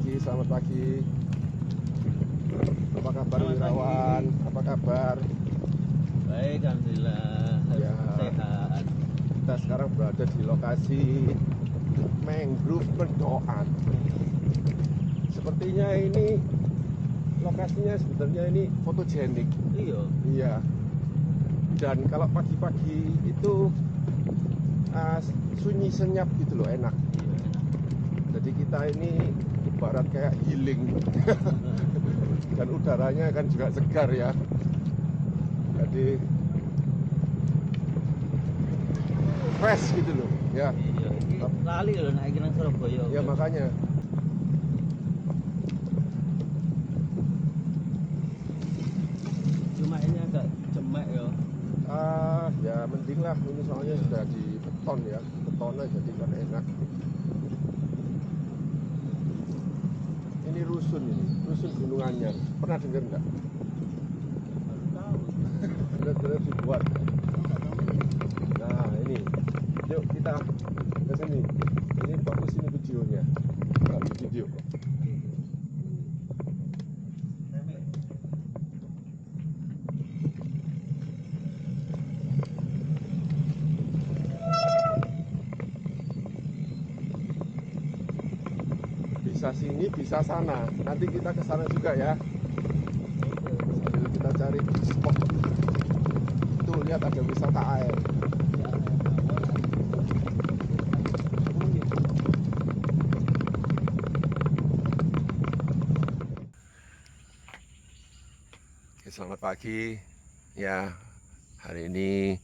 selamat pagi. Apa kabar Wirawan? Apa kabar? Baik, alhamdulillah. Ya. Sehat. Kita sekarang berada di lokasi mangrove Medokan. Sepertinya ini lokasinya sebenarnya ini fotogenik. Iya. Iya. Dan kalau pagi-pagi itu sunyi senyap gitu loh, enak. Iya. Jadi kita ini ibarat kayak healing. Dan udaranya kan juga segar ya. Jadi fresh gitu loh ya. Iya. Iki lali lho naik nang Surabaya. Ya makanya Cuma ini agak cemek ya. ya mending lah, ini soalnya sudah di beton ya, betonnya jadi kan enak. Ini rusun Gunung Anyar, pernah dengar nggak? Baru tahu. Benar-benar dibuat. Nah ini, yuk kita ke sini. Ini bagus ini videonya, bagus video. Bisa sini, bisa sana. Nanti kita ke sana juga ya. Sambil kita cari spot. Tuh lihat ada wisata air. Oke, selamat pagi. Ya, hari ini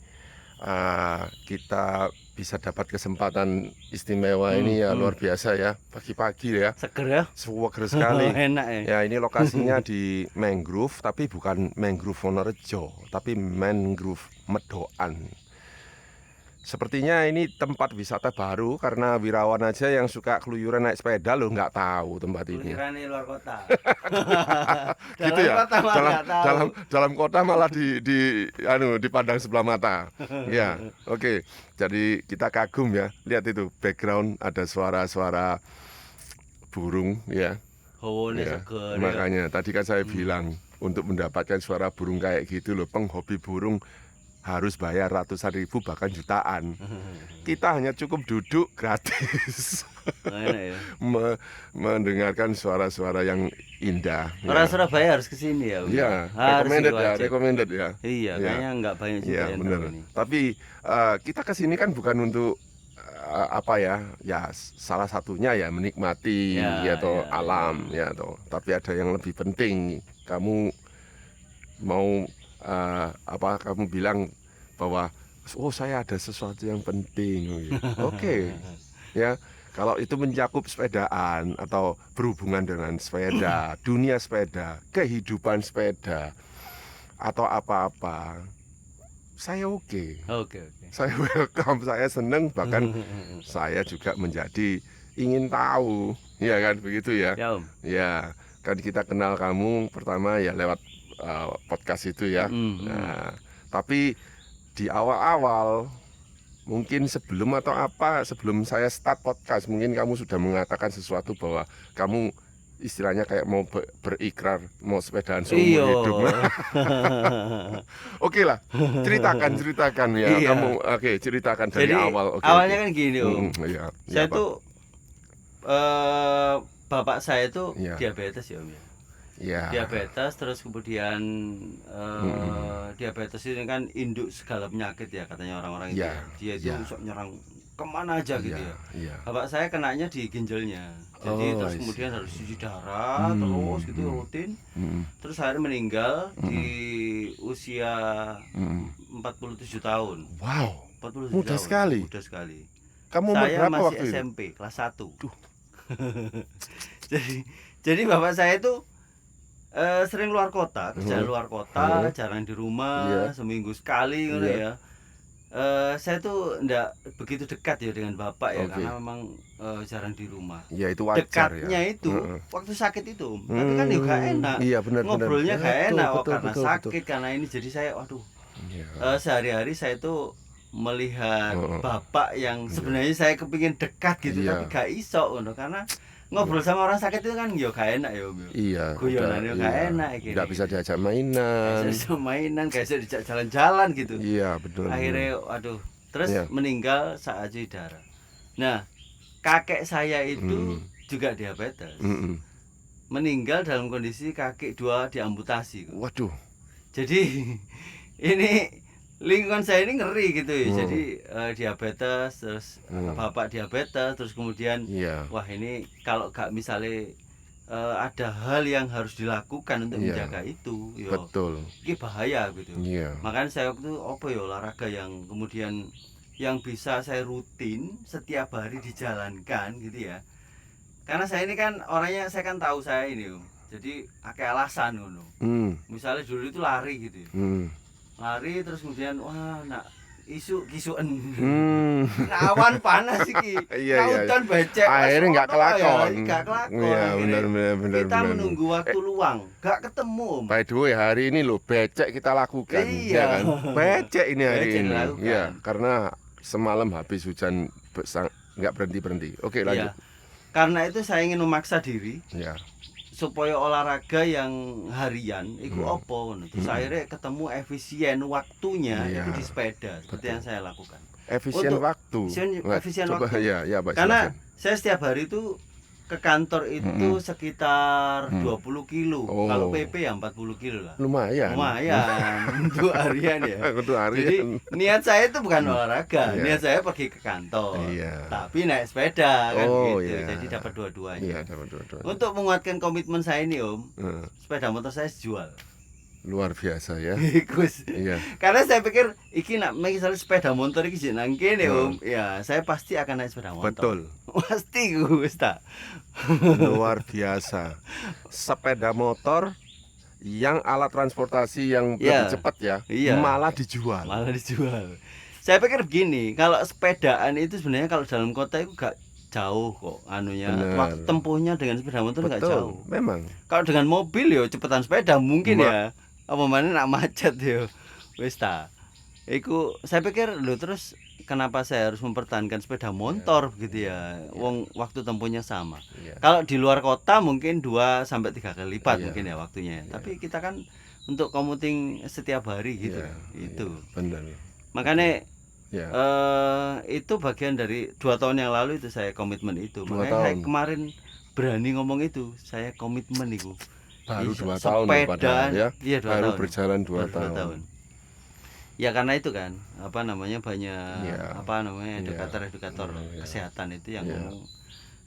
kita bisa dapat kesempatan istimewa ini ya, luar biasa ya, pagi-pagi ya, Seger ya? seger sekali. Enak ya. Ya, ini lokasinya di mangrove, tapi bukan mangrove Wonorejo, tapi mangrove Medokan. Sepertinya ini tempat wisata baru karena Wirawan aja yang suka keluyuran naik sepeda loh nggak tahu tempat ini. Keluyuran di luar kota. Gitu ya. Kota malah nggak tahu. Dalam kota malah dipandang sebelah mata. Ya, oke. Jadi kita kagum ya. Lihat itu background ada suara-suara burung ya. Hawane Ya, seger. makanya tadi kan saya bilang untuk mendapatkan suara burung kayak gitu loh, penghobi burung harus bayar ratusan ribu bahkan jutaan. Kita hanya cukup duduk gratis. Enak ya. Mendengarkan suara-suara yang indah. Orang Ya. Surabaya harus ke sini ya. Iya, Harus recommended itu ya, wajib. recommended ya. Iya, Iya. kayaknya nggak banyak juga Iya, yang benar. tahu ini. Tapi kita kesini kan bukan untuk apa ya? Ya salah satunya ya menikmati Ya, atau ya, alam ya toh. Tapi ada yang lebih penting. Kamu mau kamu bilang bahwa oh saya ada sesuatu yang penting. Oke. Ya, kalau itu mencakup sepedaan atau berhubungan dengan sepeda, dunia sepeda, kehidupan sepeda atau apa-apa, saya oke. Oke. Saya welcome, saya seneng, bahkan saya juga menjadi ingin tahu, ya kan begitu ya. Ya Om. Ya, kan kita kenal kamu pertama ya lewat podcast itu ya. Nah, tapi di awal-awal mungkin sebelum saya start podcast, mungkin kamu sudah mengatakan sesuatu bahwa kamu istilahnya kayak mau berikrar mau sepedaan seumur hidup. Oke lah, ceritakan ya. Iya. Kamu ceritakan dari Jadi awal. awalnya kan gini Om. Iya, Saya Pak. tuh bapak saya tuh Iya. diabetes ya Om ya. Iya. Diabetes terus kemudian diabetes ini kan induk segala penyakit ya katanya orang-orang itu. Iya, Ya. Dia itu iya. sok nyerang kemana aja gitu ya. Iya. Bapak saya kenanya di ginjalnya. Jadi Oh, terus I see. kemudian harus cuci darah terus gitu rutin. Terus akhirnya meninggal di usia 47 tahun. Wow, 47 muda tahun. sekali. Muda sekali. Kamu umur Saya berapa masih waktu itu? SMP kelas 1. jadi bapak saya itu sering luar kota, kerja luar kota, jarang di rumah, Iya. seminggu sekali gitu Iya. ya. Saya tuh enggak begitu dekat ya dengan bapak ya, Oke. karena memang jarang di rumah. Ya itu wajar Dekatnya ya. itu waktu sakit itu, tapi kan juga enak. Iya benar. Ngobrolnya Betul, gak enak betul, karena betul, sakit, betul. karena ini jadi saya, waduh. Iya. Sehari-hari saya tuh melihat bapak yang sebenarnya saya kepingin dekat gitu, Iya. tapi gak iso gitu, karena ngobrol sama orang sakit itu kan yo gak enak ya Om. Iya. Guyonan yo gak enak iki. Nggak bisa diajak mainan. Bisa mainan, gak bisa dijak jalan-jalan gitu. Iya, betul. Akhirnya aduh, terus Iya. meninggal saat cuci darah. Nah, kakek saya itu juga diabetes. Meninggal dalam kondisi kaki 2 diamputasi. Waduh. Jadi ini lingkungan saya ini ngeri gitu ya. Jadi diabetes, terus bapak diabetes, terus kemudian Iya. wah ini kalau gak misalnya ada hal yang harus dilakukan untuk Iya. menjaga itu, yo Betul. ini bahaya gitu. Iya. Makanya saya waktu itu apa ya olahraga yang kemudian yang bisa saya rutin setiap hari dijalankan gitu ya. Karena saya ini kan orangnya, saya kan tahu saya ini Om. Jadi pakai alasan ngono. Misalnya dulu itu lari gitu ya. Lari terus kemudian wah nak isu kisuan. Awan panas iki. Iya. Udan becek. Akhirnya nggak kelakon. Nggak kelakon. Iya, Akhirnya benar. kita menunggu waktu luang, nggak ketemu Om. By the way, hari ini loh becek kita lakukan. Iya. Ya kan? Becek ini hari Becek ini. dilakukan. Iya, karena semalam habis hujan nggak berhenti. Oke, lanjut. Iya. Karena itu saya ingin memaksa diri Ya. supaya olahraga yang harian itu opo ngono. Terus akhirnya ketemu efisien waktunya Iya. itu di sepeda seperti Betul. yang saya lakukan. Efisien Untuk waktu. efisien Coba, waktu. ya, Pak. Karena silakan. saya setiap hari itu ke kantor itu sekitar 20 kilo. Oh. Kalau PP ya 40 kilo lah. Lumayan. Untuk harian ya. Untuk harian. Jadi niat saya itu bukan olahraga, Iya. niat saya pergi ke kantor. Iya. Tapi naik sepeda kan Oh, gitu. iya. Jadi dapat dua-duanya. Iya, dapat dua. Untuk menguatkan komitmen saya ini Om, Eh, sepeda motor saya jual. luar biasa ya. Gus. Iya. Karena saya pikir iki nak misalnya sepeda motor iki jeneng kene Om, ya saya pasti akan naik sepeda motor. Betul. Pasti Gus tak. Luar biasa. Sepeda motor yang alat transportasi yang Iya. lebih cepat ya, Iya. malah dijual. Malah dijual. Saya pikir begini, kalau sepedaan itu sebenarnya kalau dalam kota itu gak jauh kok anunya. Bener. Waktu tempuhnya dengan sepeda motor gak jauh. Betul, memang. Kalau dengan mobil ya cepetan sepeda mungkin Ma- ya. Apa mana nak macet ya. Wis ta. Iku saya pikir lho terus kenapa saya harus mempertahankan sepeda motor gitu ya. Wong waktu tempuhnya sama. Iya. Kalau di luar kota mungkin 2 sampai 3 kali lipat Iya. mungkin ya waktunya. Tapi kita kan untuk commuting setiap hari gitu. Iya, Itu. Benar. Makanya Ya. itu bagian dari 2 tahun yang lalu itu saya komitmen itu. 2 Makanya saya tahun. kemarin berani ngomong itu, saya komitmen itu. Baru Iya, 2 tahun loh padahal sepedaan. ya. Iya, 2 Baru tahun. berjalan 2 Baru 2 tahun. Ya karena itu kan, apa namanya banyak Iya. apa namanya Iya. edukator Iya. kesehatan itu yang Iya. ngomong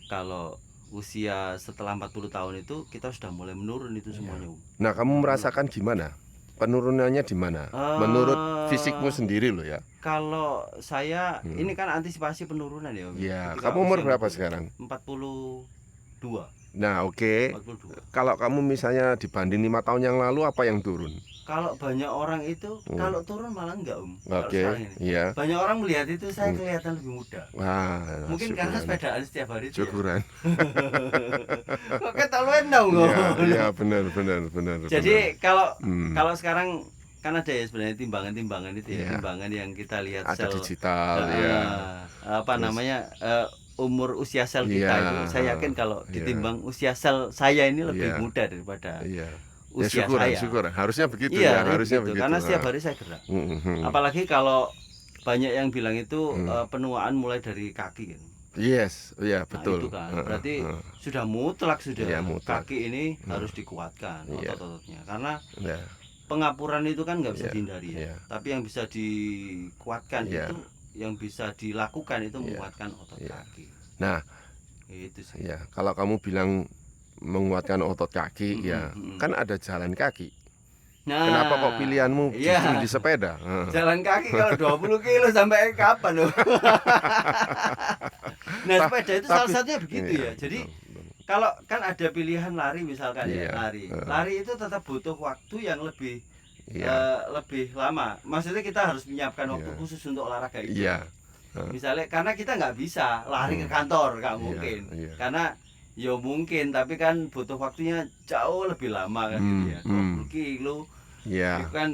kalau usia setelah 40 tahun itu kita sudah mulai menurun itu semuanya. Nah, kamu merasakan gimana? Penurunannya di mana? Menurut fisikmu sendiri loh ya. Kalau saya ini kan antisipasi penurunan ya Om. Ya, Ketika kamu umur usia berapa 40, sekarang? 42. Nah, oke. 42. Kalau kamu misalnya dibanding 5 tahun yang lalu apa yang turun? Kalau banyak orang itu kalau turun malah enggak Kalau Oke, sekarang ini. iya. Banyak orang melihat itu saya kelihatan lebih muda. Wah, Mungkin karena syukuran. sepedaan setiap hari itu. Ya. Syukuran. Kok ketahuan dong Iya, benar. Jadi kalau Hmm. kalau sekarang kan ada ya sebenarnya timbangan-timbangan itu ya, Iya. timbangan yang kita lihat Ada sel digital eh, ya. apa Terus- namanya umur usia sel kita Iya, itu saya yakin kalau iya. ditimbang usia sel saya ini lebih Iya. muda daripada Iya. Ya, usia syukuran. saya. Harusnya begitu Iya, ya, harusnya begitu. Karena setiap Ah. hari saya gerak. Mhm. Apalagi kalau banyak yang bilang itu penuaan mulai dari kaki kan. Yes, iya Nah, betul. itu kan Heeh, berarti heeh. sudah mutlak sudah Iya, mutlak. kaki ini harus dikuatkan Iya. otot-ototnya karena Ya, pengapuran itu kan nggak bisa Iya, dihindari ya. iya. Tapi yang bisa dikuatkan Iya. itu yang bisa dilakukan itu Iya, menguatkan otot iya. kaki. Nah, Itu sih. ya kalau kamu bilang menguatkan otot kaki, ya kan ada jalan kaki. Nah, Kenapa kok pilihanmu iya. justru di sepeda? Heeh. Jalan kaki kalau 20 kilo sampai kapan loh? Nah, sepeda itu salah satunya begitu Iya, ya. Jadi betul. kalau kan ada pilihan lari misalkan Iya, ya, lari. Lari itu tetap butuh waktu yang lebih Iya, lebih lama. Maksudnya kita harus menyiapkan waktu Iya. khusus untuk olahraga itu. iya, Misalnya karena kita nggak bisa lari ke kantor, nggak mungkin. iya. Karena ya mungkin, tapi kan butuh waktunya jauh lebih lama kan gitu ya. 20 kilo iya, itu kan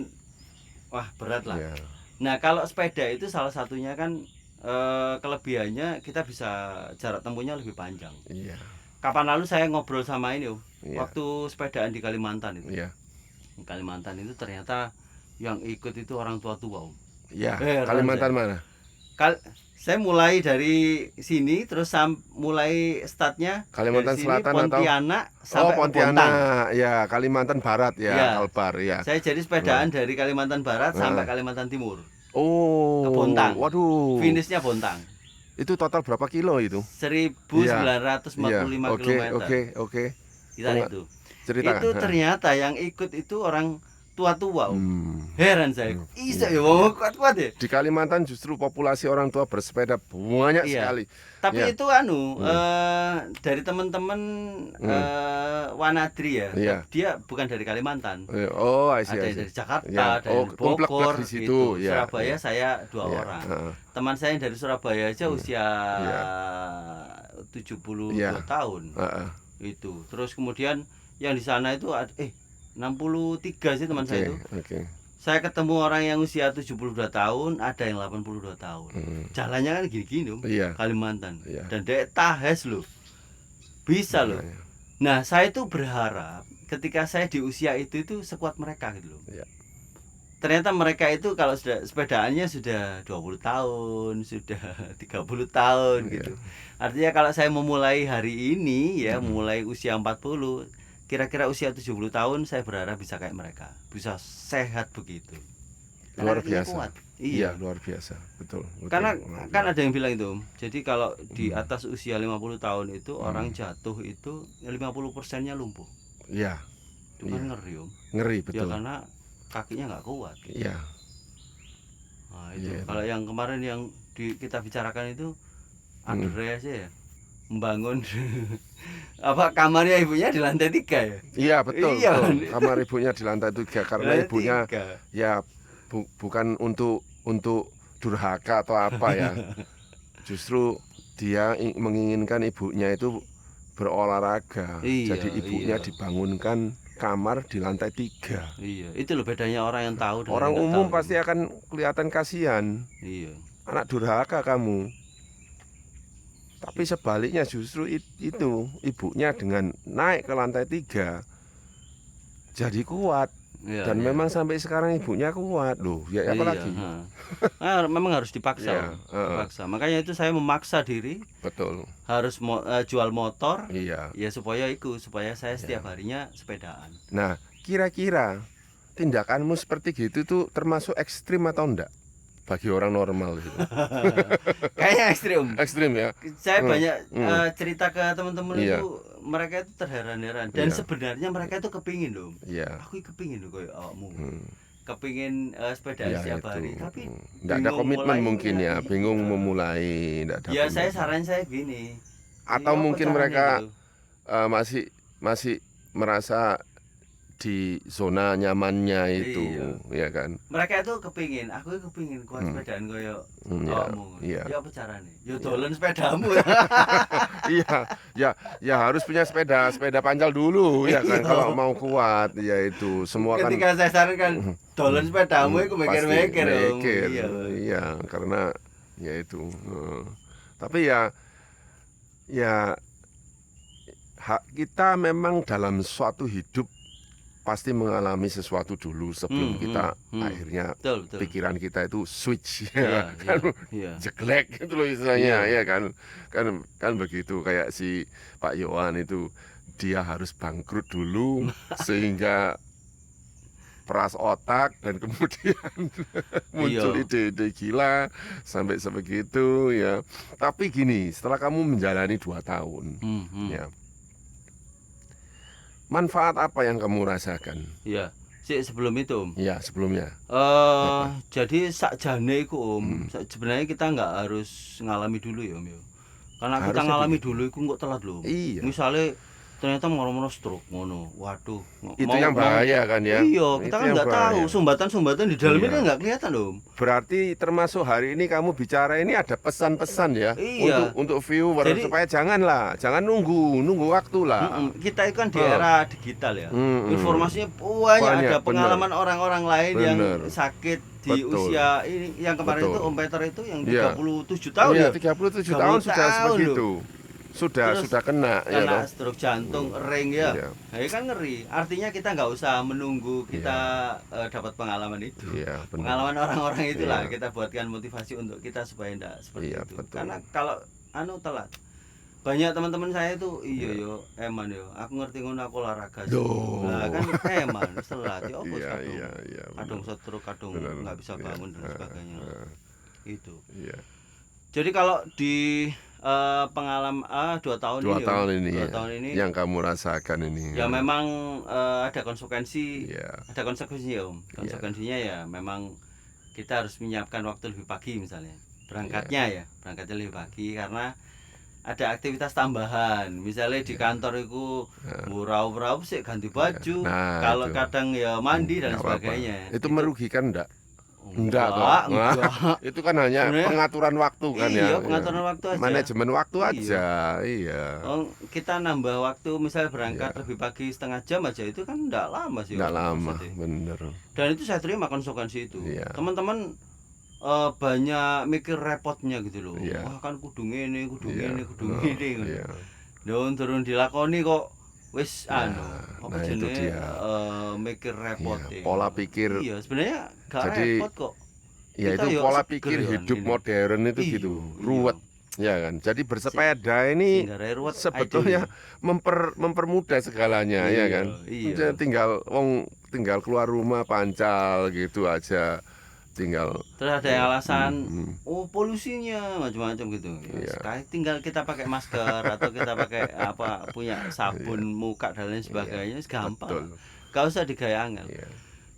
wah berat lah. iya. Nah, kalau sepeda itu salah satunya kan kelebihannya kita bisa jarak tempuhnya lebih panjang. Iya. kapan lalu saya ngobrol sama ini Om, Iya. waktu sepedaan di Kalimantan itu. Iya. Di Kalimantan itu ternyata yang ikut itu orang tua-tua Om. Iya. Heran Kalimantan saya. mana? Saya mulai dari sini terus mulai startnya Kalimantan dari sini Selatan atau? Pontianak Oh, sampai ke Bontang. Pontianak. Ya, Kalimantan Barat ya, Iya. Kalbar ya. Saya jadi sepedaan dari Kalimantan Barat sampai Nah. Kalimantan Timur. Oh. Ke Bontang. Waduh. Finishnya Bontang. Itu total berapa kilo itu? 1945 Oke, km. oke. Kita itu. Ceritakan. Itu ternyata yang ikut itu orang tua-tua. Om. Hmm. Heran saya. Iya ya, wong kuat-kuat ya. Di Kalimantan justru populasi orang tua bersepeda banyak Iya. sekali. Tapi Ya. itu dari teman-teman Wanadri ya. Iya. Dia bukan dari Kalimantan. Oh, I see, Ada I yang see. dari Jakarta, Ya. ada Oh, yang dari kumplek-kumplek Bogor di situ, gitu. ya, Surabaya ya. saya 2 Iya, orang. heeh. Teman saya yang dari Surabaya aja usia Iya. 72 Iya. tahun. Heeh. Itu. Terus kemudian yang di sana itu 63 sih teman saya itu. Oke. Saya ketemu orang yang usia 72 tahun, ada yang 82 tahun. Jalannya kan gini-gini, Om. Iya. Kalimantan. Iya. Dan dia tahes loh. Bisa loh. Iya. Nah, saya itu berharap ketika saya di usia itu sekuat mereka gitu loh. Iya. Ternyata mereka itu kalau sudah sepedaannya sudah 20 tahun, sudah 30 tahun Iya. gitu. Artinya kalau saya memulai hari ini ya, mulai usia 40, kira-kira usia 70 tahun saya berharap bisa kayak mereka, bisa sehat begitu. Luar kakinya biasa. kuat. Iya, Iya. luar biasa. Betul. Karena Luar kan biasa. ada yang bilang itu, Om. Jadi kalau di atas usia 50 tahun itu orang jatuh itu 50%-nya lumpuh. Iya. Itu kan ngeri, Om. Ngeri, Ya betul. karena kakinya nggak kuat. Iya. Nah, itu. Iya. Kalau yang kemarin yang kita bicarakan itu Andreas ya, membangun apa kamarnya ibunya di lantai 3 ya? Iya, betul. Iya. Betul. Kamar ibunya di lantai 3 karena Lantai ibunya 3. ya bukan untuk durhaka atau apa ya. Justru dia menginginkan ibunya itu berolahraga. Iya, Jadi ibunya iya. dibangunkan kamar di lantai 3. Iya, itu loh bedanya orang yang tahu dengan Orang yang nggak umum tahu. pasti akan kelihatan kasihan. Iya. Anak durhaka kamu. Tapi sebaliknya justru itu ibunya dengan naik ke lantai 3 jadi kuat. Iya, Dan iya. memang sampai sekarang ibunya kuat loh. Ya apa Iya, lagi? ha. Nah, memang harus dipaksa, Iya, Om. heeh. Dipaksa. Makanya itu saya memaksa diri Betul. harus jual motor Iya. ya supaya saya setiap harinya sepedaan. Nah, kira-kira tindakanmu seperti gitu tuh termasuk ekstrim atau enggak? Bagi orang normal gitu. Kayaknya ekstrim. Ekstrim ya? Saya banyak cerita ke teman-teman Iya. itu, mereka itu terheran-heran dan Iya. sebenarnya mereka itu kepingin loh. Iya. Aku kepingin loh kayak awakmu. Hmm. Kepingin sepedaan Ya, setiap itu. hari, tapi Nggak ada bingung komitmen mulainya. mungkin ya, bingung Iya. memulai, nggak ada Ya saya komitmen. saran saya gini. Atau apa mungkin caranya mereka gitu? masih merasa di zona nyamannya itu, ya kan? Mereka itu kepingin, aku kepingin kuat sepedaan koyo Ya, awakmu. iya. Ya apa caranya? Ya dolen sepedamu. Iya, ya harus punya sepeda panjang dulu, ya kan? Iya. Kalau mau kuat, ya itu semua kan Ketika saya sarankan dolen sepedamu iku pasti mikir-mikir. Om. mikir. Iya. Iya, karena ya itu. Tapi ya kita memang dalam suatu hidup pasti mengalami sesuatu dulu sebelum kita akhirnya Betul. pikiran kita itu switch Iya, ya kan, iya. jeglek gitu loh istilahnya, Iya. ya kan begitu. Kayak si Pak Yohan itu, dia harus bangkrut dulu sehingga peras otak dan kemudian muncul Iya. ide-ide gila sampai sebegitu ya. Tapi gini, setelah kamu menjalani 2 tahun ya, manfaat apa yang kamu rasakan? Iya. Sebelum itu, Om. Ya, sebelumnya. Jadi sakjane iku, Om. Sebenarnya kita nggak harus ngalami dulu ya, Om ya. Karena kita Harusnya ngalami begitu. dulu iku nggak telat loh. Iya. Misalnya ternyata moro-moro stroke ngono. Waduh. Itu yang bahaya kan ya? Iya, kita Itu kan yang nggak tahu bahaya. sumbatan-sumbatan di dalam Iya. ini nggak kelihatan loh. Berarti termasuk hari ini kamu bicara ini ada pesan-pesan ya, Iya. untuk viewer. Jadi- supaya jangan nunggu waktu lah. Kita itu kan di era digital ya. Mm-mm. Informasinya banyak, Banyak, ada pengalaman orang-orang lain yang Bener. sakit di Betul. usia ini. Yang kemarin Betul. itu Om Peter itu yang Iya. 37 tahun Iya, ya. 37 30 tahun sudah tahun sebegitu. terus sudah kena ya kena toh. stroke jantung, ring ya. Iya. Nah, ini kan ngeri. Artinya kita nggak usah menunggu kita dapat pengalaman itu. Iya, benar. Pengalaman orang-orang itulah Iya. kita buatkan motivasi untuk kita supaya enggak seperti Iya, itu. betul. Karena kalau telat. Banyak teman-teman saya itu yo eman yo. Aku ngerti ngono aku olahraga. Duh. Lah kan eman telat ya opo Iya, kadung. iya, Kadung benar. stroke, kadung Benar. nggak bisa Iya. bangun dan sebagainya. Itu. Iya. Jadi kalau di pengalaman 2 tahun 2 ini, tahun ini. 2 ya. tahun ini Yang kamu rasakan ini. ya memang ada konsekuensi, Iya. ada konsekuensinya Om. Konsekuensinya ya memang kita harus menyiapkan waktu lebih pagi misalnya. Berangkatnya berangkatnya lebih pagi karena ada aktivitas tambahan. Misalnya di kantor itu raup-raup sih ganti baju. Nah, kalau itu. kadang ya mandi dan Nggak apa-apa. sebagainya. Itu merugikan enggak? Enggak, toh. enggak. Itu kan hanya Sebenarnya- pengaturan waktu kan ya. Iya, pengaturan waktu aja. Manajemen waktu Iya. aja. Iya. Oh, kita nambah waktu misalnya berangkat Iya. lebih pagi setengah jam aja itu kan enggak lama sih. Enggak Om, lama, maksudnya. bener. Dan itu saya terima konsekuensi itu. Iya. Teman-teman banyak mikir repotnya gitu loh. Iya. Wah kan kudu ngene, kudu Iya. ngene, kudu ngene. Iya. Turun dilakoni kok wis Nah, apa nah, itu jenenge dia. mikir repot Iya, ya. pola pikir. Iya, sebenarnya gak Jadi, repot kok. Ya Kita itu yuk pola seger pikir ya kan, hidup gini. modern itu Iya, gitu, iya. ruwet, ya kan. Jadi bersepeda ini Sehingga ruwet sebetulnya mempermudah segalanya, ya kan. Iya. Jadi tinggal keluar rumah pancal gitu aja, tinggal. Terus ada yang alasan polusinya macam-macam gitu. Ya, Iya. sekali tinggal kita pakai masker atau kita pakai punya sabun muka dan lain sebagainya, gampang. Betul. Gak usah digaya angel. Iya.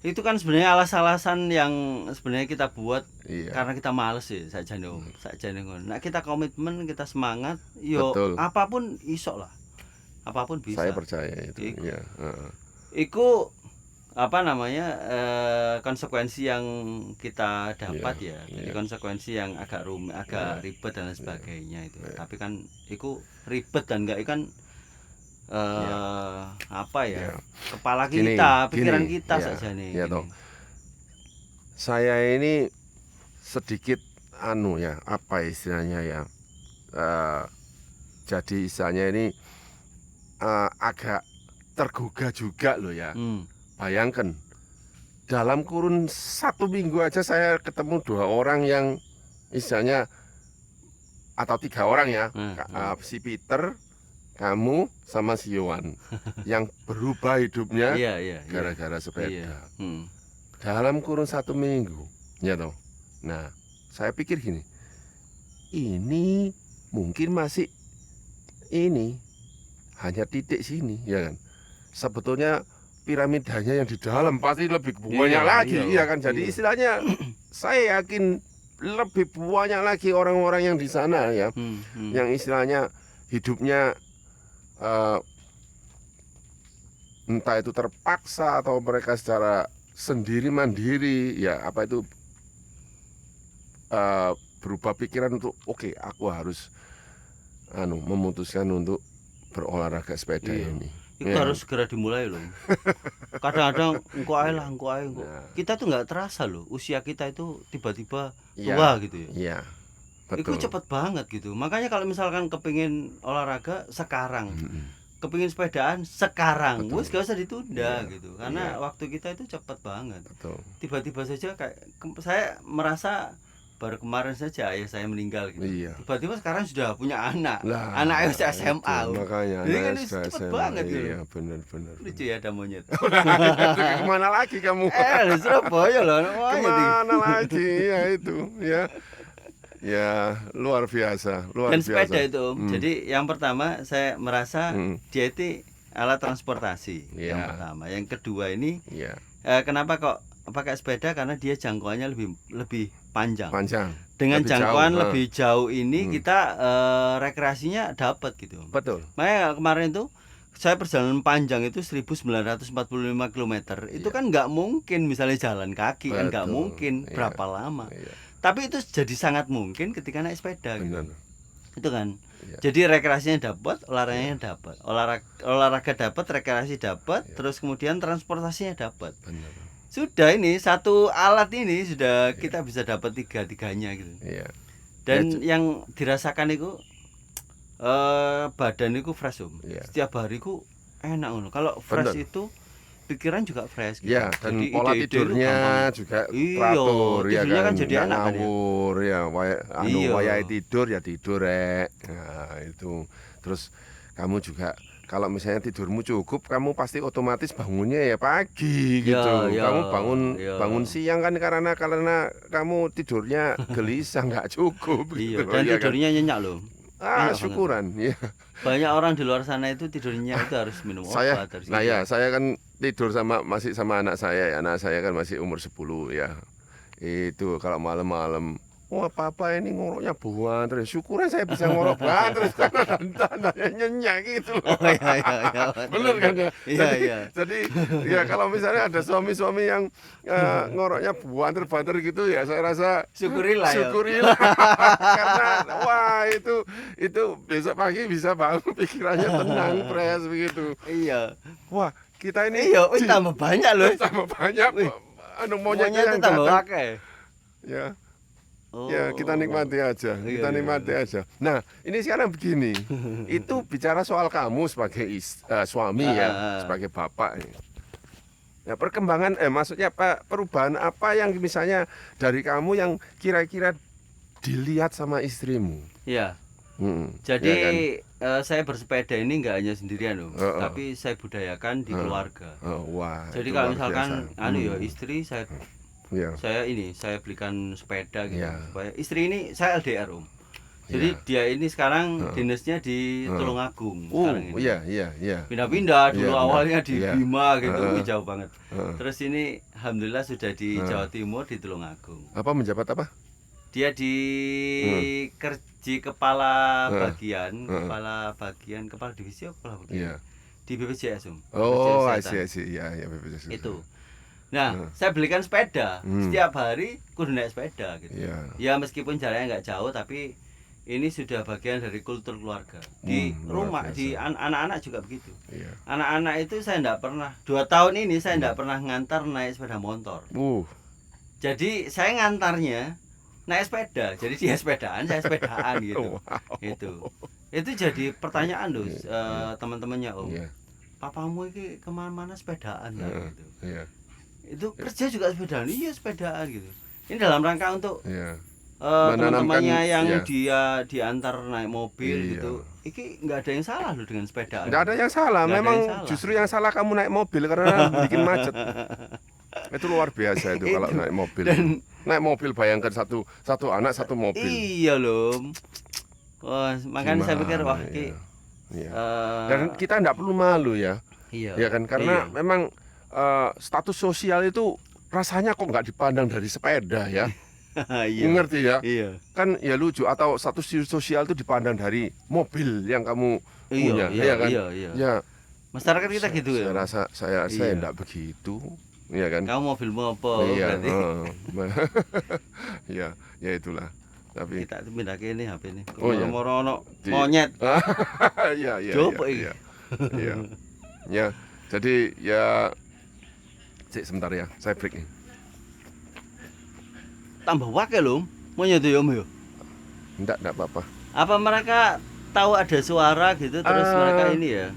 Itu kan sebenarnya alasan-alasan yang sebenarnya kita buat Iya. karena kita males sih sajane Om. Sajane ngono. Nah, kita komitmen, kita semangat, yo Betul. apapun iso lah. Apapun bisa. Saya percaya itu. Iku. Iya. Iku konsekuensi yang kita dapat Iya, ya. Jadi iya. konsekuensi yang agak rumit, agak Iya. ribet dan lain sebagainya itu. Iya. Tapi kan iku ribet dan enggak kan Iya. kepala Gini, kita, pikiran gini, kita iya, saja nih. iya gini. toh. Saya ini sedikit apa istilahnya ya? Jadi istilahnya ini agak tergugah juga loh ya. Bayangkan dalam kurun 1 minggu aja saya ketemu 2 orang yang istilahnya atau 3 orang ya. Si Peter, kamu sama si Yohan yang berubah hidupnya Iya. gara-gara sepeda. Iya. Dalam kurun 1 minggu, ya toh. Nah, saya pikir gini, ini mungkin masih hanya titik sini, ya kan. Sebetulnya piramidanya yang di dalam pasti lebih banyak Iya, lagi, iya, ya kan. Jadi iya. istilahnya saya yakin lebih banyak lagi orang-orang yang di sana ya, yang istilahnya hidupnya entah itu terpaksa atau mereka secara sendiri mandiri ya berubah pikiran untuk oke, aku harus memutuskan untuk berolahraga sepeda Iya. ini. Itu Ya. harus segera dimulai loh. Kadang-kadang engko ae lah. Nah. Kita tuh nggak terasa loh, usia kita itu tiba-tiba Iya. tua gitu ya. Iya, Itu betul. cepet banget gitu. Makanya kalau misalkan kepingin olahraga sekarang, kepingin sepedaan sekarang, Betul. wes gak usah ditunda Iya, gitu. Karena iya. waktu kita itu cepet banget. Betul. Tiba-tiba saja saya merasa baru kemarin saja ayah saya meninggal gitu. Iya. Tiba-tiba sekarang sudah punya anak. Lah, Anak itu, SMA. makanya Jadi kan anak itu sudah cepet SMA. banget gitu. Iya, benar. Lucu ya ada monyet. Kemana lagi kamu? Di Surabaya loh, anak monyet. Kemana lagi ya itu ya. Ya luar biasa, Dan sepeda itu Om. Hmm. Jadi yang pertama saya merasa dia itu alat transportasi. Iya. Yang pertama, yang kedua ini Iya, kenapa kok pakai sepeda? Karena dia jangkauannya lebih panjang. panjang. Dengan lebih jangkauan jauh, lebih jauh ini kita rekreasinya dapat gitu. Betul. Makanya kemarin itu saya perjalanan panjang itu 1945 km. Itu kan nggak mungkin misalnya jalan kaki kan nggak Betul. mungkin Iya. berapa lama. Iya, Tapi itu jadi sangat mungkin ketika naik sepeda gitu. benar. Itu kan. Iya. Jadi rekreasinya dapat, olahraganya dapat. Olahraga dapat, rekreasi dapat, terus kemudian transportasinya dapat. Benar. Sudah ini satu alat ini sudah kita bisa dapat tiga-tiganya gitu. Iya. Dan yang dirasakan itu Badan iku fresh Om. Iya. Setiap hari ku enak ngono. Kalau fresh Bener. itu pikiran juga fresh gitu. Ya, dan Jadi pola ide-ide itu tidurnya gampang. juga Iya, teratur ya tidurnya kan kan, jadi nggak enak kan ya. ngawur ya, Iya. wayahe tidur ya tidur rek. Nah, itu. Terus kamu juga kalau misalnya tidurmu cukup, kamu pasti otomatis bangunnya ya pagi Ya, gitu. ya, Kamu bangun ya. bangun siang kan karena kamu tidurnya gelisah nggak cukup Iya, gitu dan ya kan. tidurnya nyenyak loh. Enak banget. Syukuran ya. Banyak orang di luar sana itu tidurnya itu harus minum Saya, obat, harus nah gitu. ya, saya kan tidur masih sama anak saya ya. Anak saya kan masih umur 10 ya. Itu kalau malam-malam, wah papa ini ngoroknya banter. Syukurnya saya bisa ngorok banter karena tandanya nyenyak gitu loh. Oh iya iya iya. Bener kan ya? Iya iya. Jadi ya kalau misalnya ada suami-suami yang ngoroknya banter-banter gitu ya, saya rasa Syukurilah ya. syukurilah. Karena wah itu besok pagi bisa bangun pikirannya tenang, fresh begitu. Iya. Wah, kita ini Iya, wih tambah banyak loh. tambah banyak monyetnya Monyet itu yang tambah datang. pakai. Ya, Oh. ya kita nikmati aja, Iya, kita iya, nikmati aja. Nah, ini sekarang begini, itu bicara soal kamu sebagai suami ya, sebagai bapak. Ya, perkembangan, maksudnya apa, perubahan apa yang misalnya dari kamu yang kira-kira dilihat sama istrimu? Iya. Ya Jadi kan? saya bersepeda ini nggak hanya sendirian loh, Heeh. tapi saya budayakan di keluarga. Wah, Jadi itu kalau luar misalkan biasa. ya istri saya Ya, saya belikan sepeda gitu Iya. supaya istri ini saya LDR Om. Jadi dia ini sekarang dinasnya di Tulungagung sekarang ini. iya. Pindah-pindah dulu Iya, benar. awalnya di Iya. Bima gitu, wih, jauh banget. Heeh. Terus ini alhamdulillah sudah di Jawa Timur di Tulungagung. Apa menjabat apa? Dia di kepala bagian, kepala divisi atau kepala bagian? Iya. Di BPJS Om. Oh, BPJS Kesehatan. I see. Iya, BPJS. Itu. Nah, saya belikan sepeda. Setiap hari kudu naik sepeda gitu. Iya. Ya meskipun jaraknya nggak jauh tapi ini sudah bagian dari kultur keluarga. Di luar rumah, biasa. di anak-anak juga begitu. Iya. Anak-anak itu saya enggak pernah 2 tahun ini saya enggak pernah ngantar naik sepeda motor. Jadi saya ngantarnya naik sepeda. Jadi dia sepedaan, saya sepedaan gitu. Wow. Itu jadi pertanyaan loh teman-temannya Om. Iya. Papamu ini kemana-mana sepedaan ya gitu. Iya. Itu kerja juga sepedaan, iya sepedaan gitu. Ini dalam rangka untuk Iya. teman-temannya yang iya. dia diantar naik mobil Iya. gitu. Iki nggak ada yang salah loh dengan sepedaan. Nggak ada yang salah, Nggak ada memang yang salah. justru yang salah kamu naik mobil karena bikin macet. Itu luar biasa itu kalau naik mobil. Naik mobil bayangkan satu anak satu mobil. Iya loh. Wah, makanya saya pikir wah Gimana, iki iya. Dan kita nggak perlu malu ya. iya. Ya kan karena Iya. memang status sosial itu rasanya kok nggak dipandang dari sepeda ya. Iya. Ngerti ya? Iya. Kan ya lucu atau status sosial itu dipandang dari mobil yang kamu punya, Iya, ya kan? iya. Ya, Masyarakat kita gitu saya ya. rasa saya Iya. enggak begitu, ya kan? Kamu mobilmu apa Iya, berarti? ya, ya itulah. Tapi Kita pindah ke ini HP ini. Oh, iya. Moro ono Di- monyet. iya, Coba iki. iya. Iya. Ya, jadi ya cek sebentar ya, saya break nih. Tambah wake lho. Monyet ya Om ya. Enggak apa-apa. Apa mereka tahu ada suara gitu terus mereka ini ya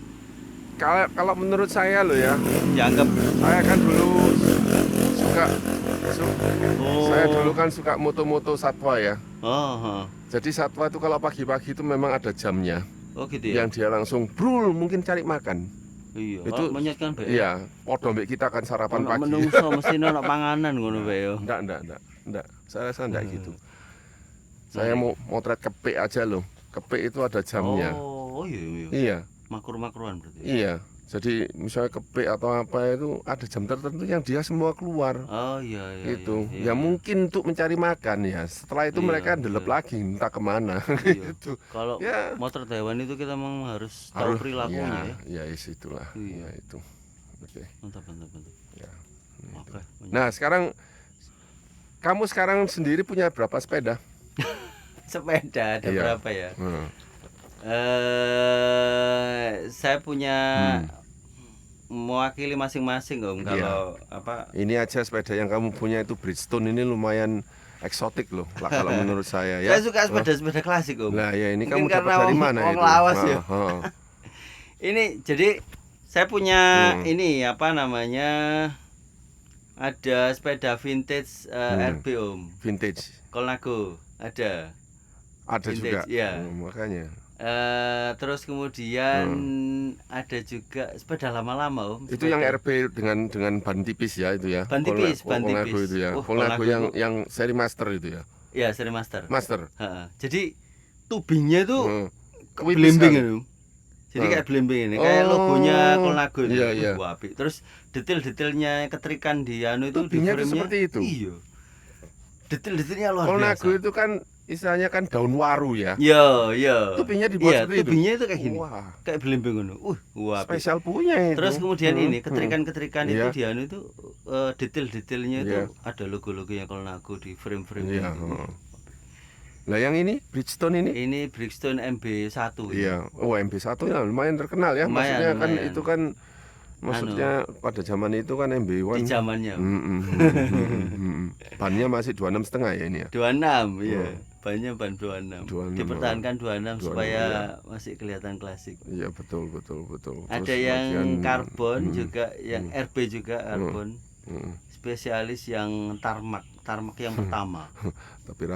Kalau menurut saya loh ya, dianggap saya kan dulu suka oh. saya dulu kan suka moto-moto satwa ya. Oh, Jadi satwa itu kalau pagi-pagi itu memang ada jamnya oh gitu ya. yang dia langsung brul mungkin cari makan. Iya. itu- Itu monyet kan bae. Iya, podo mbek kita kan sarapan Ono pagi. menungso mesti ono panganan ngono bae yo. Enggak. Saya rasa enggak gitu. Saya mau motret kepik aja loh. Kepik itu ada jamnya. Oh, iya. Iya, Makruh-makruhan berarti. iya. Jadi misalnya kepik atau apa itu ada jam tertentu yang dia semua keluar. Oh iya. Itu iya. ya mungkin untuk mencari makan ya. Setelah itu Iya, mereka ndelep iya. lagi entah kemana. Iya. Gitu. Kalau Ya. motor hewan itu kita memang harus tahu perilakunya ya. Ya itulah. Iya. Ya itu. Oke. Mantap. Ya. Oke. Nah, kamu sekarang sendiri punya berapa sepeda? Sepeda ada Iya. berapa ya? Hmm. Saya punya mewakili masing-masing Om. Iya. Kalau apa? Ini aja sepeda yang kamu punya itu Bridgestone ini lumayan eksotik loh kalau menurut saya ya. Saya suka sepeda-sepeda klasik Om. Nah ya ini Mungkin kamu dapat karena dari wong- mana wong itu? lawas ya. Oh. Ini jadi saya punya ini apa namanya, ada sepeda vintage RB Om. Vintage Colnago ada. ada juga. Vintage, iya. Makanya. Terus kemudian ada juga sepeda lama-lama Om. Itu yang sepeda. RB dengan ban tipis ya itu ya. Ban tipis, ban Colnago tipis. itu ya. Oh, Colnago Colnago itu. yang seri master itu ya. Ya, seri master. Master. Heeh. Jadi tubingnya tuh Hmm. belimbing Wipisan. itu. Jadi kayak belimbing ini, kayak Oh. logonya Colnago itu. Iya, iya. Wah, apik. Terus detail-detailnya ketrikan di anu itu di Tubingnya itu frame-nya. seperti itu. Iya. Detail-detailnya luar Colnago biasa. itu kan istilahnya kan daun waru ya. Iya, iya. Tubingnya dibuat Iya, seperti itu. tubingnya itu kayak gini. Wah, Kayak belimbing ngono. Wah, apik. spesial punya itu. Terus kemudian ini Hmm. ketrikan-ketrikan Iya. itu di anu itu detail-detailnya itu Iya. ada logo-logonya Colnago di frame-frame Iya, itu. heeh. Nah yang ini Bridgestone ini? Ini Bridgestone MB1. Iya. Oh MB1 ya lumayan terkenal ya. Lumayan, Maksudnya kan lumayan. itu kan maksudnya pada zaman itu kan MB1. Di zamannya. Bannya masih 26,5 ya ini ya. 26, iya. Bannya ban 26. 26, Dipertahankan 26 supaya iya. masih kelihatan klasik. Iya betul. Terus Ada yang bagian- karbon juga, yang RB juga karbon. Mm. Spesialis yang tarmac yang pertama. Tapi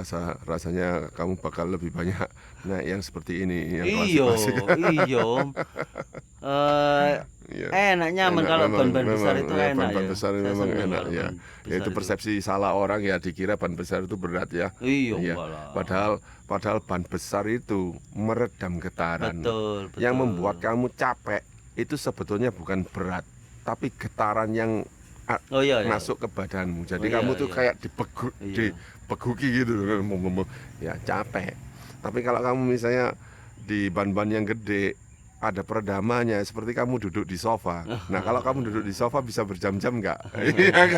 rasanya kamu bakal lebih banyak naik yang seperti ini yang Iya, klasik-klasik. iya. Om. Iya. Enak nyaman Enak, kalau memang- ban-ban besar memang, itu ya, enak ban-ban ya. besar Saya memang senang enak kalau ya. ban Ya, itu besar persepsi salah orang ya dikira ban besar itu berat ya. Iya, Iya. walah. Padahal ban besar itu meredam getaran. Betul. Yang membuat kamu capek itu sebetulnya bukan berat, tapi getaran yang Oh iya, iya. masuk ke badanmu. Jadi Oh, iya, kamu tuh iya. kayak Iya. dipeguki gitu, ya capek. Tapi kalau kamu misalnya di ban-ban yang gede ada peredamannya seperti kamu duduk di sofa. Nah kalau kamu duduk di sofa bisa berjam-jam nggak? Iya kan?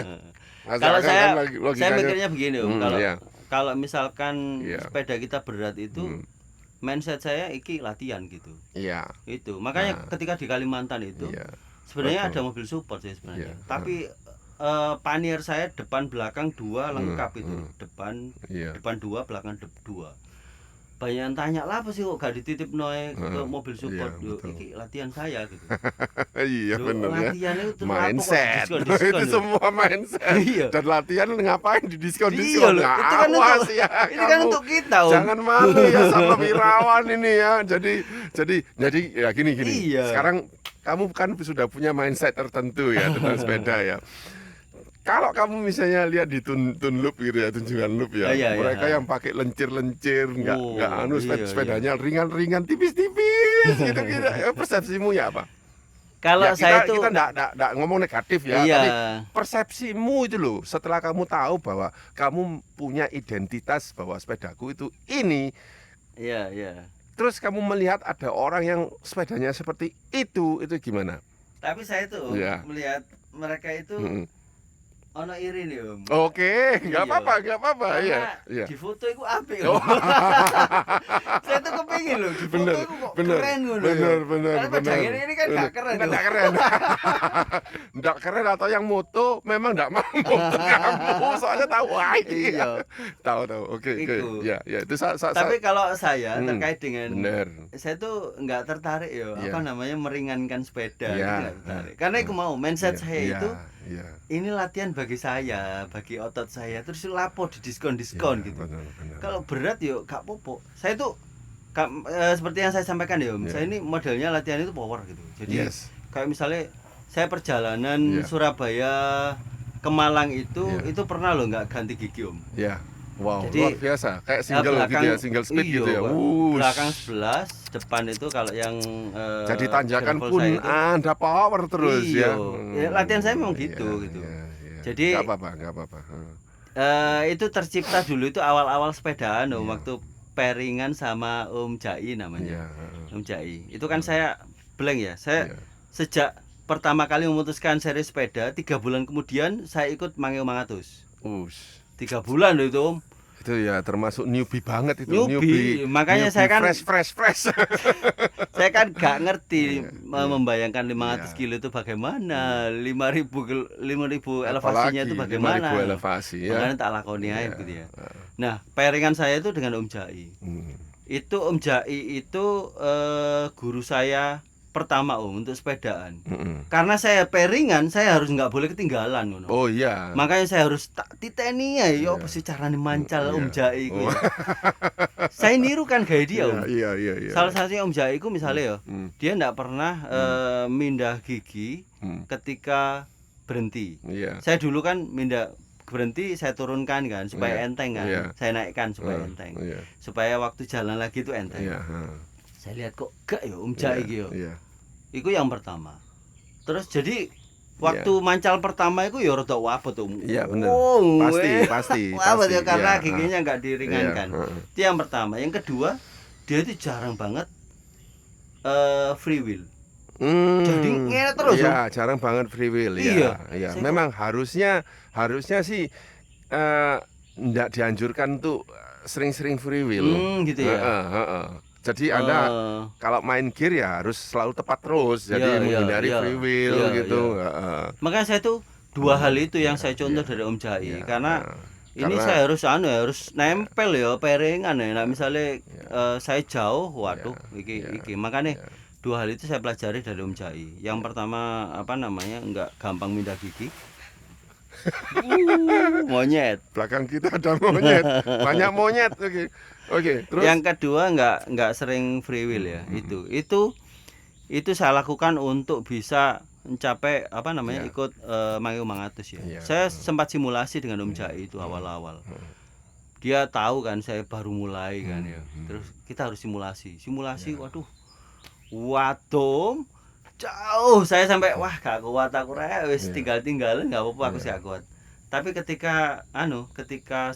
Kalau Asalkan saya kan logikanya- mikirnya begini Om, kalau iya. kalau misalkan Iya. sepeda kita berat itu mindset saya iki latihan gitu. Iya. Itu. Makanya Nah. ketika di Kalimantan itu Iya. sebenarnya betul. ada mobil support sih sebenarnya. Iya. Tapi panier saya depan belakang dua lengkap itu. Iya. Depan dua, belakang dua. Banyak yang tanya lah apa sih kok gak dititip noe ke mobil support. iya, Yo, betul. iki latihan saya gitu. Iya Loh, benar ya. latihan itu terus apa kok Mindset. diskon-diskon Itu ya? semua mindset. Iya. Dan latihan ngapain di Iya diskon-diskon? loh, Nah, itu kan awas untuk ya, ini kan kamu. untuk kita Om. Jangan malu ya sama wirawan ini ya. Jadi ya gini. Iya. Sekarang kamu kan sudah punya mindset tertentu ya tentang sepeda ya. Kalau kamu misalnya lihat di Tunloop gitu ya, tunjungan loop ya, Iya, iya. mereka yang pakai lencir-lencir, Oh, nggak anu iya, sepedanya ringan-ringan, tipis-tipis, gitu. Persepsimu ya apa? Kalau Ya, saya kita tuh nggak ngomong negatif ya, iya. tapi persepsimu itu loh. Setelah kamu tahu bahwa kamu punya identitas bahwa sepedaku itu ini, Iya, iya. terus kamu melihat ada orang yang sepedanya seperti itu gimana? Tapi saya tuh Iya. melihat mereka itu Mm-mm. ono iri nih Om. Oke, nggak Iya. apa-apa, Karena iya. di foto itu apik. Oh. Om. Saya tuh kepingin loh di foto Bener, itu kok bener, keren ngono. bener, ya. bener, Karena bener. pedangnya ini kan gak keren. Om. Nggak keren. Nggak keren atau yang moto memang nggak mau moto kamu, soalnya tahu wah ini. Iya. Tahu, oke. Iku. Ya, itu Tapi kalau saya Hmm, terkait dengan bener. saya tuh nggak tertarik ya Iya. apa namanya meringankan sepeda Iya. gitu nggak tertarik. Karena aku mau mindset saya itu Iya. ini latihan bagi saya, bagi otot saya, terus lapo di diskon-diskon Iya, gitu. bener. Kalau berat yuk gak popo. Saya tuh seperti yang saya sampaikan ya Om, Iya. saya ini modelnya latihan itu power gitu. Jadi Yes. kayak misalnya saya perjalanan Iya. Surabaya ke Malang itu Iya. pernah loh nggak ganti gigi Om. Ya. Wow, Jadi, luar biasa. Kayak single gitu ya, single speed iya, gitu ya. Pak. Wush. Belakang 11, depan itu kalau yang Jadi tanjakan gravel pun saya itu, Anda power terus Iya. ya. Ya, latihan saya memang Iya, gitu, gitu. iya. Jadi- nggak apa-apa. itu tercipta dulu itu awal-awal sepedaan Om, Iya. waktu pairingan sama Om Jai namanya. Iya. Om Jai. Itu kan saya blank ya. Saya Iya. sejak pertama kali memutuskan seri sepeda, 3 bulan kemudian saya ikut Mangeu Mangatus. Ush. 3 bulan loh itu Om. Itu ya termasuk newbie banget itu. Newbie, makanya saya kan fresh. saya kan gak ngerti Iya. membayangkan 500 Iya. kilo itu bagaimana, 5.000 elevasinya itu Apalagi bagaimana. 5.000 elevasi ya. Makanya tak lakoni aja Iya. gitu ya. Nah, pairingan saya itu dengan Om Jai. Hmm. Itu Om Jai itu guru saya pertama Om untuk sepedaan. Mm-mm. Karena saya pairingan, saya harus nggak boleh ketinggalan ngono. Oh iya. Makanya saya harus tak titeni ya, yo Iya. apa sih carane mancal Iya. Om Jai Oh. iku. Saya niru kan gaya dia Om. Iya. Salah satunya Om Jai iku misalnya ya, Hmm. dia nggak pernah mindah gigi Hmm. ketika berhenti. Iya. Saya dulu kan mindah berhenti saya turunkan kan supaya Iya. enteng kan. Iya. Saya naikkan supaya enteng. Iya. Supaya waktu jalan lagi itu enteng. Iya. Saya lihat kok gak ya Om Jai iki yo. Iya. Iku yang pertama. Terus jadi waktu mancal pertama itu ya rada wabot Om. Iya benar. Oh, Pasti. wabot ya Iya. karena giginya nggak diringankan. Iya. Itu yang pertama. Yang kedua, dia itu jarang banget free will. Jadi ngene terus, Iya, jarang banget free will Iya. ya. Saya Memang harusnya sih enggak dianjurkan tuh sering-sering free will. gitu ya. Jadi Anda kalau main gear ya harus selalu tepat terus. Jadi menghindari free will gitu. Makanya saya tuh dua hal itu yang saya contoh dari Om Jai karena ini saya harus nempel ya pairingan ya. Nah, misalnya saya jauh, waduh, iki. Makanya dua hal itu saya pelajari dari Om Jai. Yang pertama enggak gampang mindah gigi. Monyet. Belakang kita ada monyet, banyak monyet. Oke. Terus Yang kedua enggak sering free will ya. Itu saya lakukan untuk bisa mencapai ikut Mangeu Mangatus ya. Iya. Saya sempat simulasi dengan Om Jai itu awal-awal. Dia tahu kan saya baru mulai kan ya. Terus kita harus simulasi. Waduh. Waduh. Jauh saya sampai wah gak kuat aku wis tinggal-tinggalan enggak apa-apa aku sih gak kuat. Tapi ketika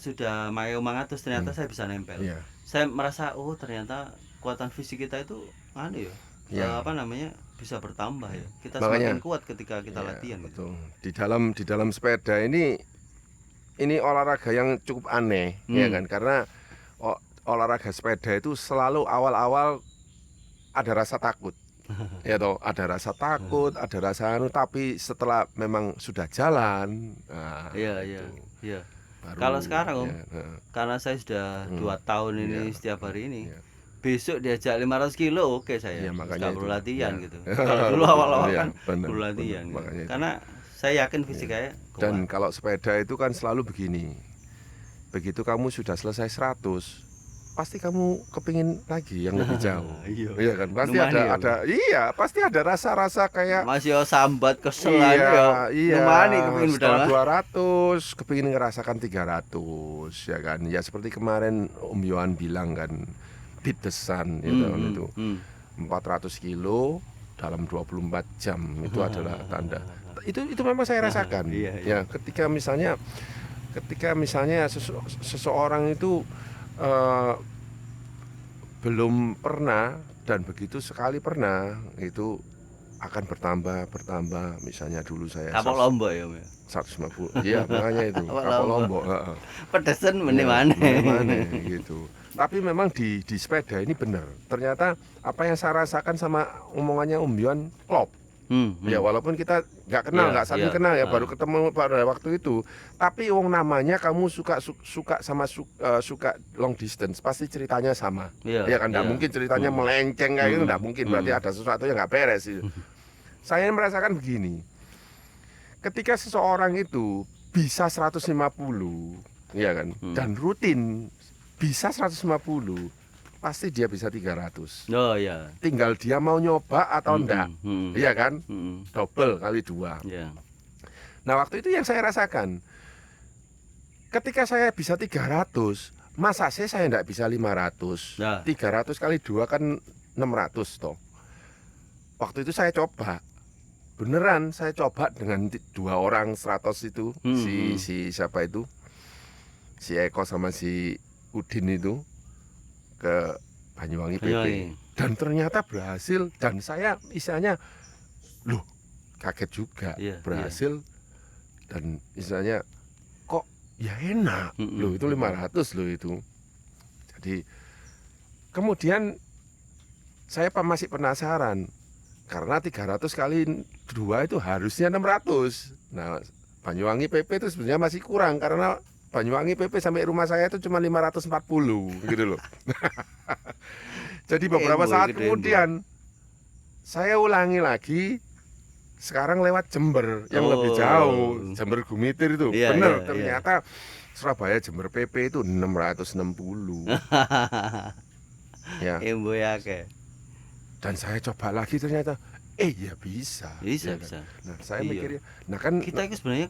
sudah Mangeu Mangatus ternyata saya bisa nempel. Iya. Saya merasa ternyata kekuatan fisik kita itu bisa bertambah ya. Kita Makanya, semakin kuat ketika kita latihan gitu. Betul. Di dalam sepeda ini olahraga yang cukup aneh ya kan, karena olahraga sepeda itu selalu awal-awal ada rasa takut. Ya toh, ada rasa takut, ada rasa tapi setelah memang sudah jalan, Iya. baru, Kalau sekarang Om, karena saya sudah 2 tahun ini setiap hari ini. Besok diajak 500 kilo oke saya. Nggak perlu latihan gitu. Kalau dulu awal-awal kan perlu latihan. Gitu. Karena saya yakin fisik saya kuat. Dan kalau sepeda itu kan selalu begini. Begitu kamu sudah selesai 100, pasti kamu kepingin lagi yang lebih jauh. Iya kan? Pasti pasti ada rasa-rasa kayak masih sambat kesel ya. Iya. Kepingin Setelah 200 kepingin ngerasakan 300 ya kan. Ya seperti kemarin Om Yohan bilang kan, beat the sun itu 400 kilo dalam 24 jam itu adalah tanda. Itu memang saya rasakan. Ya, ketika misalnya seseorang itu belum pernah dan begitu sekali pernah itu akan bertambah. Misalnya dulu saya kapal Lombok ya 150. Iya, makanya itu kapal Lombok. Pedesan mana gitu. Tapi memang di sepeda ini benar. Ternyata apa yang saya rasakan sama omongannya Om Yohan klop. Ya walaupun kita nggak kenal, nggak saling kenal ya, baru ketemu pada waktu itu. Tapi namanya kamu suka suka long distance, pasti ceritanya sama. Ya kan, nggak mungkin ceritanya melenceng kayak gitu, nggak mungkin. Berarti ada sesuatu yang nggak beres. Saya merasakan begini. Ketika seseorang itu bisa 150, ya kan, dan rutin bisa 150. Pasti dia bisa 300. Oh iya. Tinggal dia mau nyoba atau enggak. Iya kan? Double kali 2. Nah, waktu itu yang saya rasakan. Ketika saya bisa 300, masa saya enggak bisa 500? 300 kali 2 kan 600 toh. Waktu itu saya coba. Beneran saya coba dengan 2 orang 100 itu. Si siapa itu? Si Eko sama si Udin itu ke Banyuwangi PP. Dan ternyata berhasil, dan saya istilahnya kaget juga berhasil. Dan istilahnya kok ya enak loh, itu 500 loh itu. Jadi kemudian saya masih penasaran karena 300 kali 2 itu harusnya 600. Nah, Banyuwangi PP itu sebenarnya masih kurang karena Banyuwangi PP sampai rumah saya itu cuma 540 gitu loh. Jadi beberapa saat kemudian saya ulangi lagi, sekarang lewat Jember yang lebih jauh, Jember Gumitir itu. Bener, ternyata Surabaya Jember PP itu 660. Ya. Dan saya coba lagi ternyata ya bisa. Bisa. Nah, saya mikirnya, nah kan kita itu sebenarnya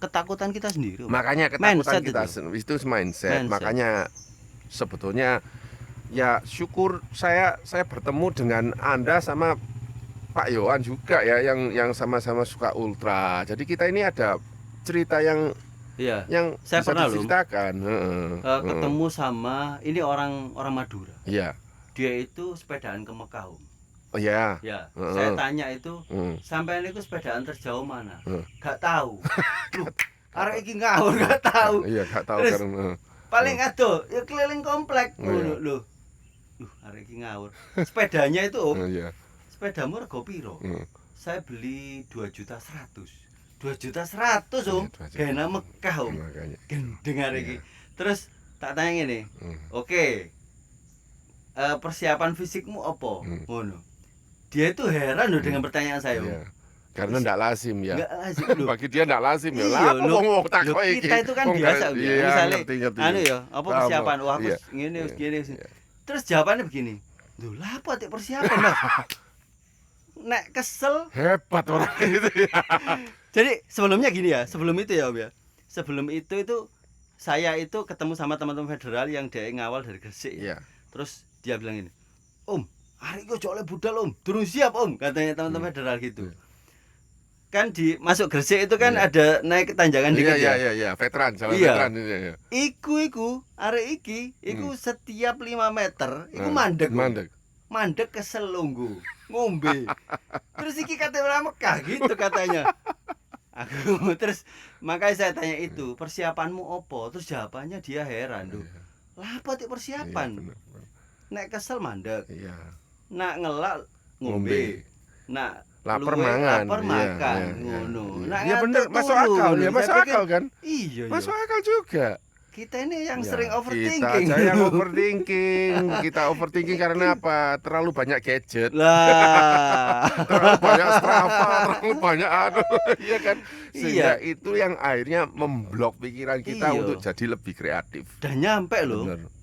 ketakutan kita sendiri. Makanya ketakutan kita itu mindset. Makanya sebetulnya ya syukur saya bertemu dengan Anda sama Pak Yohan juga ya, yang sama-sama suka ultra. Jadi kita ini ada cerita yang saya bisa pernah diceritakan. Ketemu sama ini orang Madura. Iya. Dia itu sepedaan ke Mekah. Oh ya. Saya tanya itu, sampean itu sepedaan terjauh mana? Gak tahu. Loh, arek iki ngawur gak tahu. Iya, gak tahu karena paling ado ya keliling komplek ngono lho. Arek iki ngawur. Sepedanya itu sepedamu rego piro? Saya beli 2.100.000. 2.100.000 gena Mekah gendeng arek iki. Terus tak tanya ngene. Oke. Persiapan fisikmu apa? Ngono. Dia itu heran loh dengan pertanyaan saya. Karena enggak lazim ya. Enggak lazim loh. Bagi dia enggak lazim ya. Iya, Wong takok iki. Kita itu kan biasa misalnya anu ya, apa persiapan? Wah, aku ngene. Terus jawabannya begini. Lho, lah apa tik persiapan, Mas? Nek kesel hebat orang itu ya. Jadi sebelumnya gini ya, sebelum itu ya Om ya. Sebelum itu saya itu ketemu sama teman-teman federal yang dia ngawal dari Gresik ya. Terus dia bilang ini, "Om, hari itu oleh budal Om, durung siap Om," katanya teman-teman federal gitu. Kan di masuk Gresik itu kan ada naik tanjakan dikit ya. Iya, veteran, jalan veteran ini. Iku arek iki, setiap 5 meter iku mandek kesel lunggu, ngombe. Terus iki katanya orang Mekah gitu katanya. Aku terus makanya saya tanya itu, persiapanmu opo? Terus jawabannya dia heran tuh. Lah apa tik persiapan? Nek kesel mandek. Nak ngelak ngombe. Nak lapar mangan. Ngono. Nah, ya bener, masuk akal ya, masuk akal kan? Iya. Masuk akal juga. Kita ini yang sering overthinking. Kita yang overthinking. Kita overthinking karena apa? Terlalu banyak gadget. Lah. Terlalu banyak Strava, terlalu banyak iya kan? Sehingga itu yang akhirnya memblok pikiran kita untuk jadi lebih kreatif. Dan nyampe loh. Bener.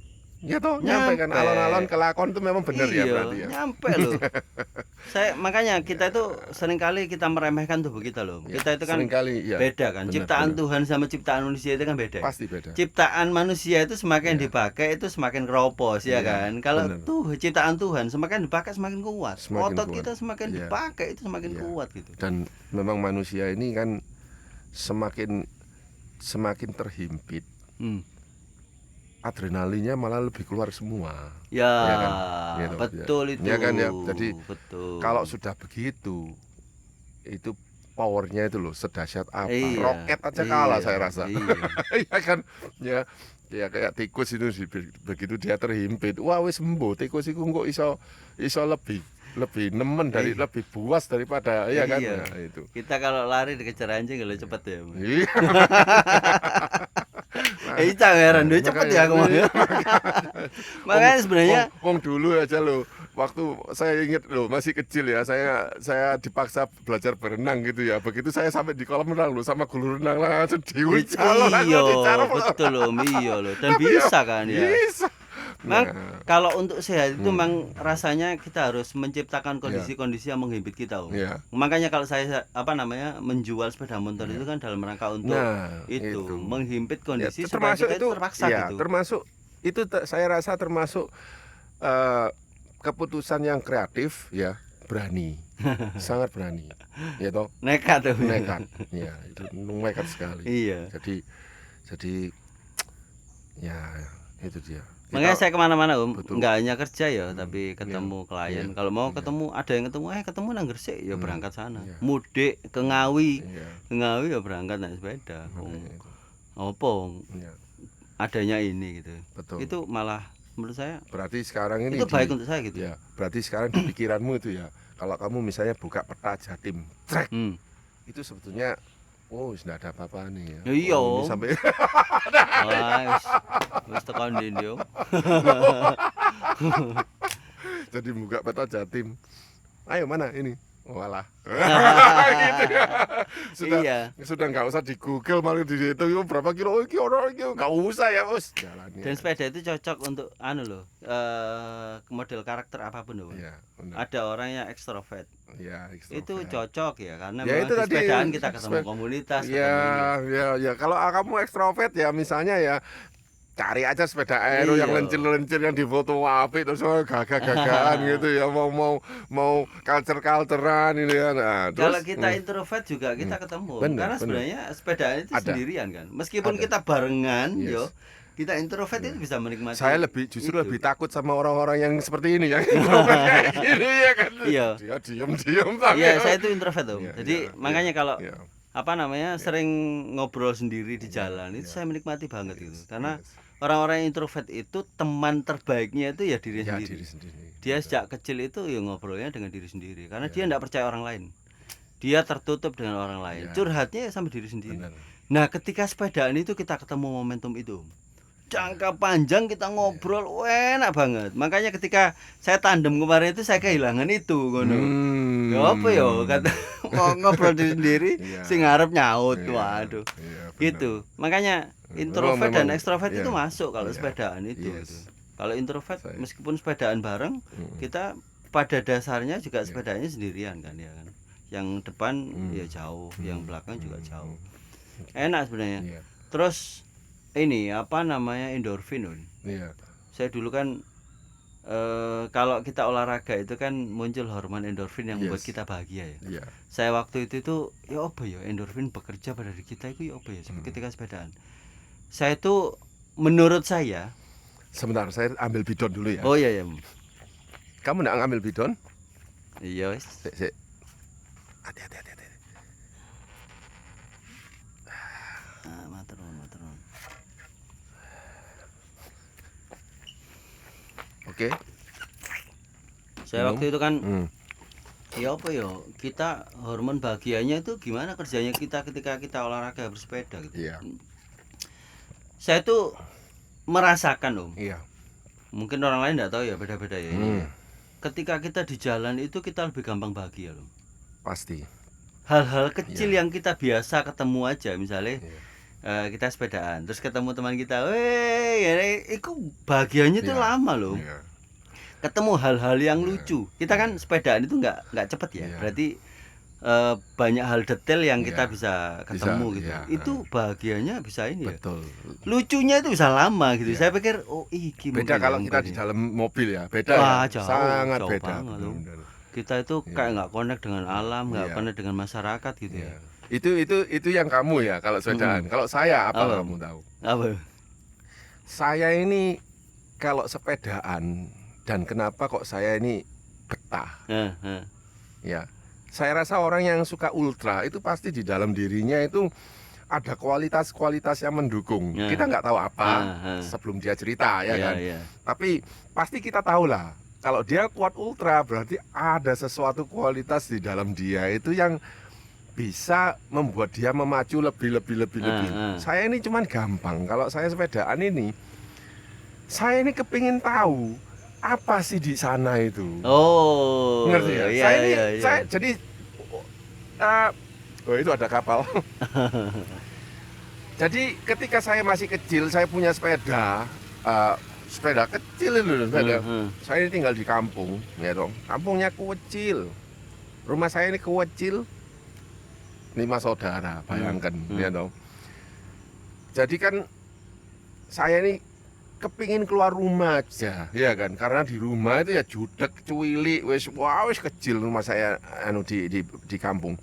Ya toh, nyampe kan, alon-alon ke lakon itu memang benar ya berarti ya. Nyampe loh. Makanya kita itu seringkali kita meremehkan tubuh kita loh. Kita itu kan beda kan. Ciptaan Tuhan sama ciptaan manusia itu kan beda. Pasti beda. Ciptaan manusia itu semakin dipakai itu semakin keropos ya kan. Kalau ciptaan Tuhan semakin dipakai semakin kuat. Otot kita semakin dipakai itu semakin kuat gitu. Dan memang manusia ini kan semakin terhimpit. Adrenalinnya malah lebih keluar semua. Ya kan? Gitu, betul itu. Ya kan ya. Jadi kalau sudah begitu, itu powernya itu loh sedahsyat apa. Roket aja kalah saya rasa. Ya kan. Ya kayak tikus itu begitu dia terhimpit, wah wis sembuh. Tikus itu kok iso lebih nemen dari lebih buas daripada ya kan. Nah, itu. Kita kalau lari dikejar anjing kalau cepet ya. Iya. Iya heran dia cepet ya kemarin. Makanya sebenarnya wong dulu aja lo, waktu saya ingat lo masih kecil ya, saya dipaksa belajar berenang gitu ya. Begitu saya sampai di kolam renang lo sama guru renang langsung diucal. Iya betul loh, iya loh. Dan bisa kan ya. Bisa. Kalau untuk sehat itu memang rasanya kita harus menciptakan kondisi-kondisi yang menghimpit kita. Makanya kalau saya menjual sepeda motor itu kan dalam rangka untuk itu menghimpit kondisi supaya kita itu terpaksa gitu. Termasuk itu saya rasa termasuk keputusan yang kreatif ya, berani. Sangat berani. Ya toh? Nekat tuh. Nekat. Ya, itu nekat sekali. Iya. Jadi ya itu dia. Makanya saya kemana-mana nggak hanya kerja ya, tapi ketemu klien. Kalau mau ketemu, ada yang ketemu nang Gresik ya berangkat sana. Mudik ke Ngawi, ya berangkat naik sepeda. opo Ya, adanya ini gitu. betul. Itu malah menurut saya Berarti sekarang ini itu baik untuk saya gitu. ya, berarti sekarang di pikiranmu itu ya, kalau kamu misalnya buka peta Jatim, trek, Hmm. itu sebetulnya oh, sudah ada apa-apa nih ya. Ya iya. Oh, ini sampai Wah, wis tekan ndi yo. jadi buka peta Jatim. Ayo mana ini? Oh, alah. Gitu ya. Sudah Iya. sudah nggak usah di Google malah di situ yo berapa kilo iki ono iki nggak usah ya, Bos. Jalani. Dan sepeda itu cocok untuk anu loh, model karakter apapun loh. Iya, benar. Ada orang yang ekstrovert. Iya, Itu extrovert. cocok ya karena Ya, memang itu di tadi, sepedaan kita ketemu seped- komunitas, ketemu Ya, ini. ya. Kalau kamu ekstrovert ya misalnya ya cari aja sepeda aero yang Iya. lencir-lencir yang difoto apik terus gagah-gagahan gitu ya mau culture-culturean ini kan. Nah, Kalau terus kita introvert juga kita ketemu. Benar, Karena benar. sebenarnya sepedaan itu Ada. sendirian kan. Meskipun Ada. kita barengan Yes. yo, kita introvert Iya. itu bisa menikmati. saya justru itu. lebih takut sama orang-orang yang seperti ini yang introvert kayak gini ya kan. Iya. Dia diam-diam tapi. Iya, saya itu introvert tuh. Iya, Jadi iya, makanya kalau Iya. apa namanya sering ngobrol sendiri di jalan itu iya. saya menikmati banget gitu. Yes, Karena yes. orang-orang introvert itu teman terbaiknya itu ya diri Ya, sendiri. diri sendiri. Dia Betul. sejak kecil itu ya ngobrolnya dengan diri sendiri karena Ya. dia tidak percaya orang lain. Dia tertutup dengan orang lain. Ya. Curhatnya ya sama diri sendiri. Benar. Nah, ketika sepedaan itu kita ketemu momentum itu. Jangka panjang kita ngobrol, enak banget. Makanya ketika saya tandem kemarin itu saya kehilangan itu ngono. Ya apa ya kata mau ngobrol diri sendiri Iya. sing ngarep nyaut. Iya, Waduh. iya, benar. Gitu. Makanya introvert memang, dan ekstrovert iya. itu masuk kalau Iya. sepedaan itu Yes. gitu. Kalau introvert Saya- meskipun sepedaan bareng, Mm. kita pada dasarnya juga Iya. sepedanya sendirian kan ya kan. Yang depan Mm. ya jauh, yang belakang juga Mm. jauh. Enak sebenarnya. Iya. Terus ini apa namanya endorfin Un. Iya. Saya dulu kan kalau kita olahraga itu kan muncul hormon endorfin yang membuat Yes. kita bahagia ya. Iya. Saya waktu itu tuh ya apa ya endorfin bekerja pada diri kita itu ya apa ya ketika sepedaan. Saya tuh menurut saya Sebentar, saya ambil bidon dulu ya. oh iya ya. Kamu enggak ngambil bidon? Iya wis. Sik. Hati-hati. Ah, matur nuwun. Oke. Saya Minum. waktu itu kan Hmm. ya apa ya kita hormon bahagianya itu gimana kerjanya kita ketika kita olahraga bersepeda gitu. Iya. Saya tuh merasakan Om. Iya. Mungkin orang lain tidak tahu ya beda-beda ya. ini Hmm. ya. Ketika kita di jalan itu kita lebih gampang bahagia loh. Pasti. Hal-hal kecil Iya. yang kita biasa ketemu aja misalnya Iya. kita sepedaan terus ketemu teman kita, itu bahagianya tuh Iya. lama loh. Iya. Ketemu hal-hal yang Iya. lucu. Kita kan sepedaan itu nggak cepet ya. Iya. Berarti banyak hal detail yang kita Iya. bisa ketemu Bisa, gitu. iya. Itu bahagianya bisa ini ya. Betul. Lucunya itu bisa lama gitu. Iya. Saya pikir oh iki Beda mungkin kalau yang kita begini. di dalam mobil ya, beda Wah, ya. jauh, Sangat jauh beda. banget, loh. Benar-benar. Kita itu Iya. kayak nggak connect dengan alam, nggak Iya. connect dengan masyarakat gitu Iya. ya. Itu yang kamu ya kalau sepedaan. Kalau saya apa Apa? kamu tahu? Apa? Saya ini kalau sepedaan dan kenapa kok saya ini betah Heeh. ya. Saya rasa orang yang suka ultra itu pasti di dalam dirinya itu ada kualitas-kualitas yang mendukung. Ya. Kita nggak tahu apa Heeh. sebelum dia cerita ya kan. Iya. Tapi pasti kita tahu lah. Kalau dia kuat ultra berarti ada sesuatu kualitas di dalam dia itu yang bisa membuat dia memacu lebih. Saya ini cuman gampang. Kalau saya sepedaan ini, saya ini kepingin tahu apa sih di sana itu. Oh. Ngerti ya? Iya, Saya ini, iya. saya jadi, oh itu ada kapal. Jadi ketika saya masih kecil, saya punya sepeda, sepeda kecil itu, sepeda. Heeh. Saya ini tinggal di kampung, ya dong. Kampungnya kecil. Rumah saya ini kecil. 5 saudara, bayangkan, ya dong. Jadi kan saya ini kepingin keluar rumah aja, ya kan? Karena di rumah itu ya judek, cuilik, wis kecil rumah saya di kampung.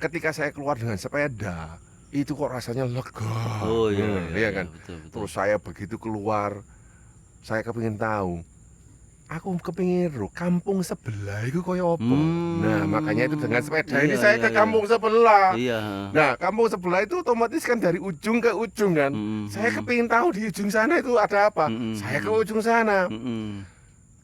Ketika saya keluar dengan sepeda, itu kok rasanya lega. Oh iya, iya kan? Betul. Terus saya begitu keluar, saya kepingin tahu aku kepingin ro kampung sebelah itu koyo apa. Nah, makanya itu dengan sepeda ini Iya, saya iya, ke iya. kampung sebelah. Iya. Nah, kampung sebelah itu otomatis kan dari ujung ke ujung kan. Saya kepingin tahu di ujung sana itu ada apa. Saya ke ujung sana.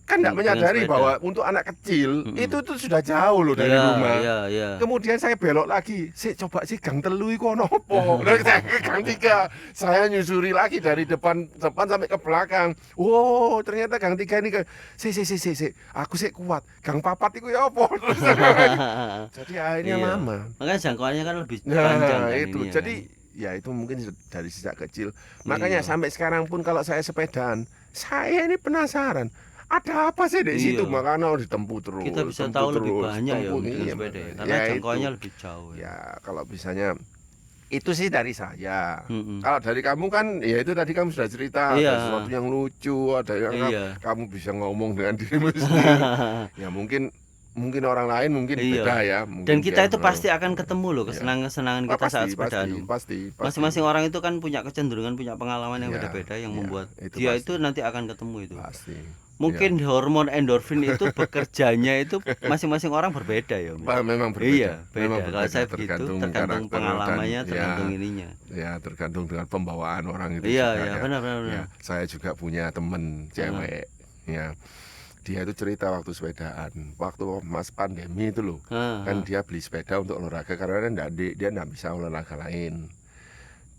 Kan tidak Dengan menyadari sepeda. bahwa untuk anak kecil itu sudah jauh loh dari Iya, rumah. iya, iya. Kemudian saya belok lagi, coba sih gang telu iku ono apa. Nah, saya ke gang 3. Saya nyusuri lagi dari depan sampai ke belakang. Wow, ternyata gang 3 ini si. Aku sih kuat. Gang 4 itu ya apa? Terus, jadi akhirnya Iya. lama. Makanya jangkauannya kan lebih panjang Nah, kan itu. ini ya Jadi kan? ya itu mungkin dari sejak kecil. Makanya Iya. sampai sekarang pun kalau saya sepedaan, saya ini penasaran. Ada apa sih di situ? Iya. Makanya ditempuh terus. Kita bisa tempuh tahu lebih terus, banyak ya tempuh, dengan iya, sepeda ya, makanya. karena Ya, jangkauannya itu. lebih jauh ya. Ya, kalau bisanya itu sih dari saya. Mm-mm. Kalau dari kamu kan, ya itu tadi kamu sudah cerita Iya. ada sesuatu yang lucu, ada yang Iya. kamu bisa ngomong dengan dirimu sendiri. Ya mungkin orang lain mungkin Iya. beda ya. Dan Mungkin kita dia, itu pasti akan ketemu loh Iya. kesenangan kita saat sepedaan. pasti. Masing-masing orang itu kan punya kecenderungan, punya pengalaman yang Iya, beda-beda yang iya, membuat itu dia pasti. itu nanti akan ketemu itu. Pasti. Mungkin hormon endorfin itu bekerjanya itu masing-masing orang berbeda ya, Om. Memang Iya, berbeda. Memang beda. Kalau saya begitu, tergantung karakter pengalamannya, dan, tergantung ya, ininya. ya tergantung dengan pembawaan orang itu Iya, juga iya, ya. benar. Ya, saya juga punya temen cewek, ya. Dia itu cerita waktu sepedaan, waktu pas pandemi itu loh, kan dia beli sepeda untuk olahraga karena dia nggak bisa olahraga lain.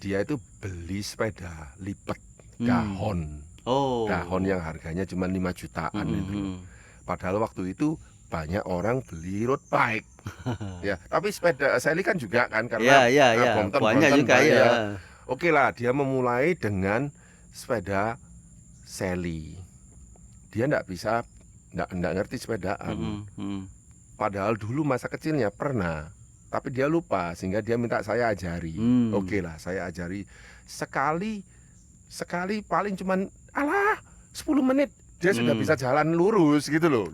Dia itu beli sepeda lipat dahon, Oh. dahon yang harganya cuma 5 jutaan itu. Padahal waktu itu banyak orang beli road bike, ya. Tapi sepeda Sally kan juga kan karena Iya. Brompton Banyak juga banyak. ya. Oke lah, dia memulai dengan sepeda Sally. Dia nggak ngerti sepedaan. Padahal dulu masa kecilnya pernah, tapi dia lupa sehingga dia minta saya ajari. Oke lah, saya ajari sekali paling cuman 10 menit dia sudah bisa jalan lurus gitu loh.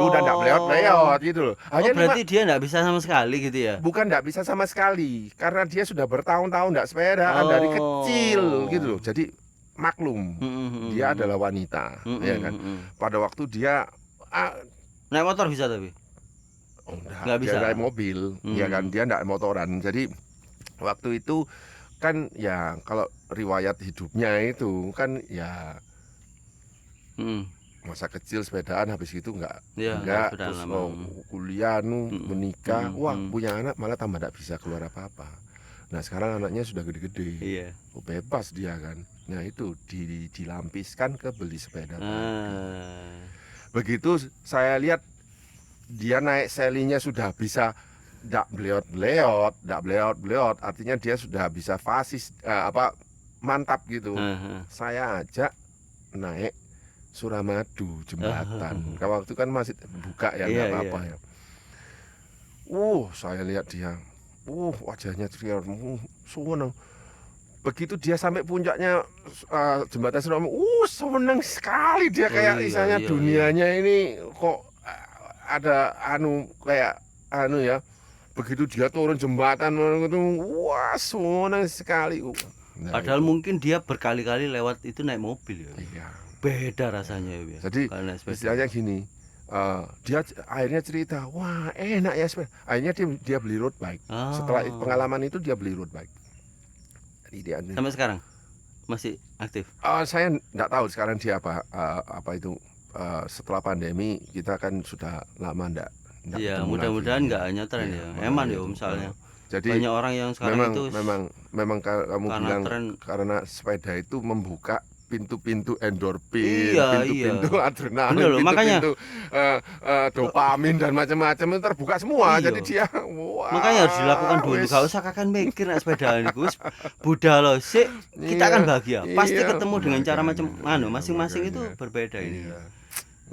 Udah nggak belewat gitu loh. Oh, berarti dia nggak bisa sama sekali gitu ya? Bukan nggak bisa sama sekali, karena dia sudah bertahun-tahun nggak sepedaan dari kecil gitu loh. Jadi maklum, dia adalah wanita, ya kan. Pada waktu dia naik motor bisa tapi? Nggak bisa. Dia naik mobil, ya kan. Dia nggak motoran. Jadi waktu itu kan ya kalau riwayat hidupnya itu kan ya masa kecil sepedaan, habis itu enggak terus mau kuliah menikah, wah punya anak malah tambah enggak bisa keluar apa-apa. Nah sekarang anaknya sudah gede-gede, bebas dia kan. Nah itu dilampiskan ke beli sepeda. Begitu saya lihat dia naik Sally-nya sudah bisa enggak beleot, artinya dia sudah bisa fasis mantap gitu. Saya ajak naik Suramadu jembatan. Kalau waktu kan masih buka ya, nggak apa-apa ya. Saya lihat dia, wajahnya ceria, senang. Begitu dia sampai puncaknya jembatan Suramadu, senang sekali dia kayak misalnya dunianya ini kok ada kayak ya. Begitu dia turun jembatan itu, senang sekali. Padahal mungkin dia berkali-kali lewat itu naik mobil ya. Iya. Beda rasanya ya. Jadi istilahnya gini, dia akhirnya cerita, wah enak ya sepeda. Akhirnya dia beli road bike. Setelah pengalaman itu dia beli road bike. Jadi sampai sekarang masih aktif? Saya nggak tahu sekarang dia apa itu. Setelah pandemi kita kan sudah lama nggak. Iya, mudah-mudahan nggak hanya tren ya. Emang ya misalnya. Jadi banyak orang yang sekarang memang kamu bilang tren, karena sepeda itu membuka pintu-pintu endorfin, pintu-pintu adrenalin, pintu-pintu dopamin dan macam-macam itu terbuka semua. Jadi dia makanya harus dilakukan dulu. Gak usah kakak mikir nak sepedaan itu budal loh sih. Kita akan bahagia. Pasti ketemu dengan cara macam masing-masing itu berbeda ini.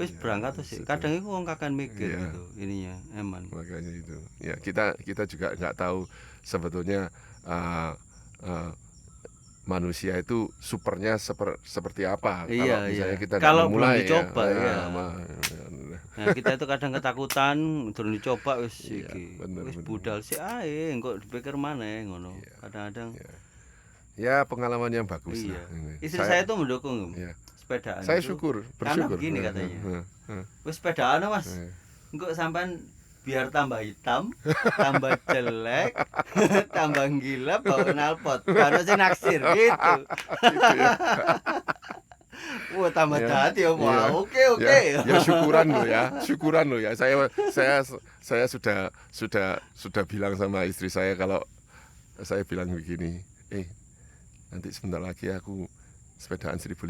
Wis berangkat sih. Kadang itu wong kakak mikir gitu ininya eman. Makanya itu. Ya kita juga nggak tahu sebetulnya manusia itu supernya seperti apa. Kalau misalnya kita kalau mulai belum dicoba nah, kita itu kadang ketakutan turun dicoba wis wis budal sih ae kok dipikir mana ngono. Kadang-kadang ya pengalaman yang bagus Istri saya itu mendukung sepedaan Saya itu. syukur, Karena bersyukur. begini katanya. Heeh, heeh. Wis sepedaan Mas. Engko sampean biar tambah hitam, tambah jelek, tambah gila bawa knalpot. Karena sing naksir gitu. Gitu ya. Wah, tambah Iya, dadi ya. iya. Wah, oke Ya, oke. ya syukuran loh ya, syukuran loh ya. Saya sudah bilang sama istri saya kalau saya bilang begini, nanti sebentar lagi aku sepedaan 1.500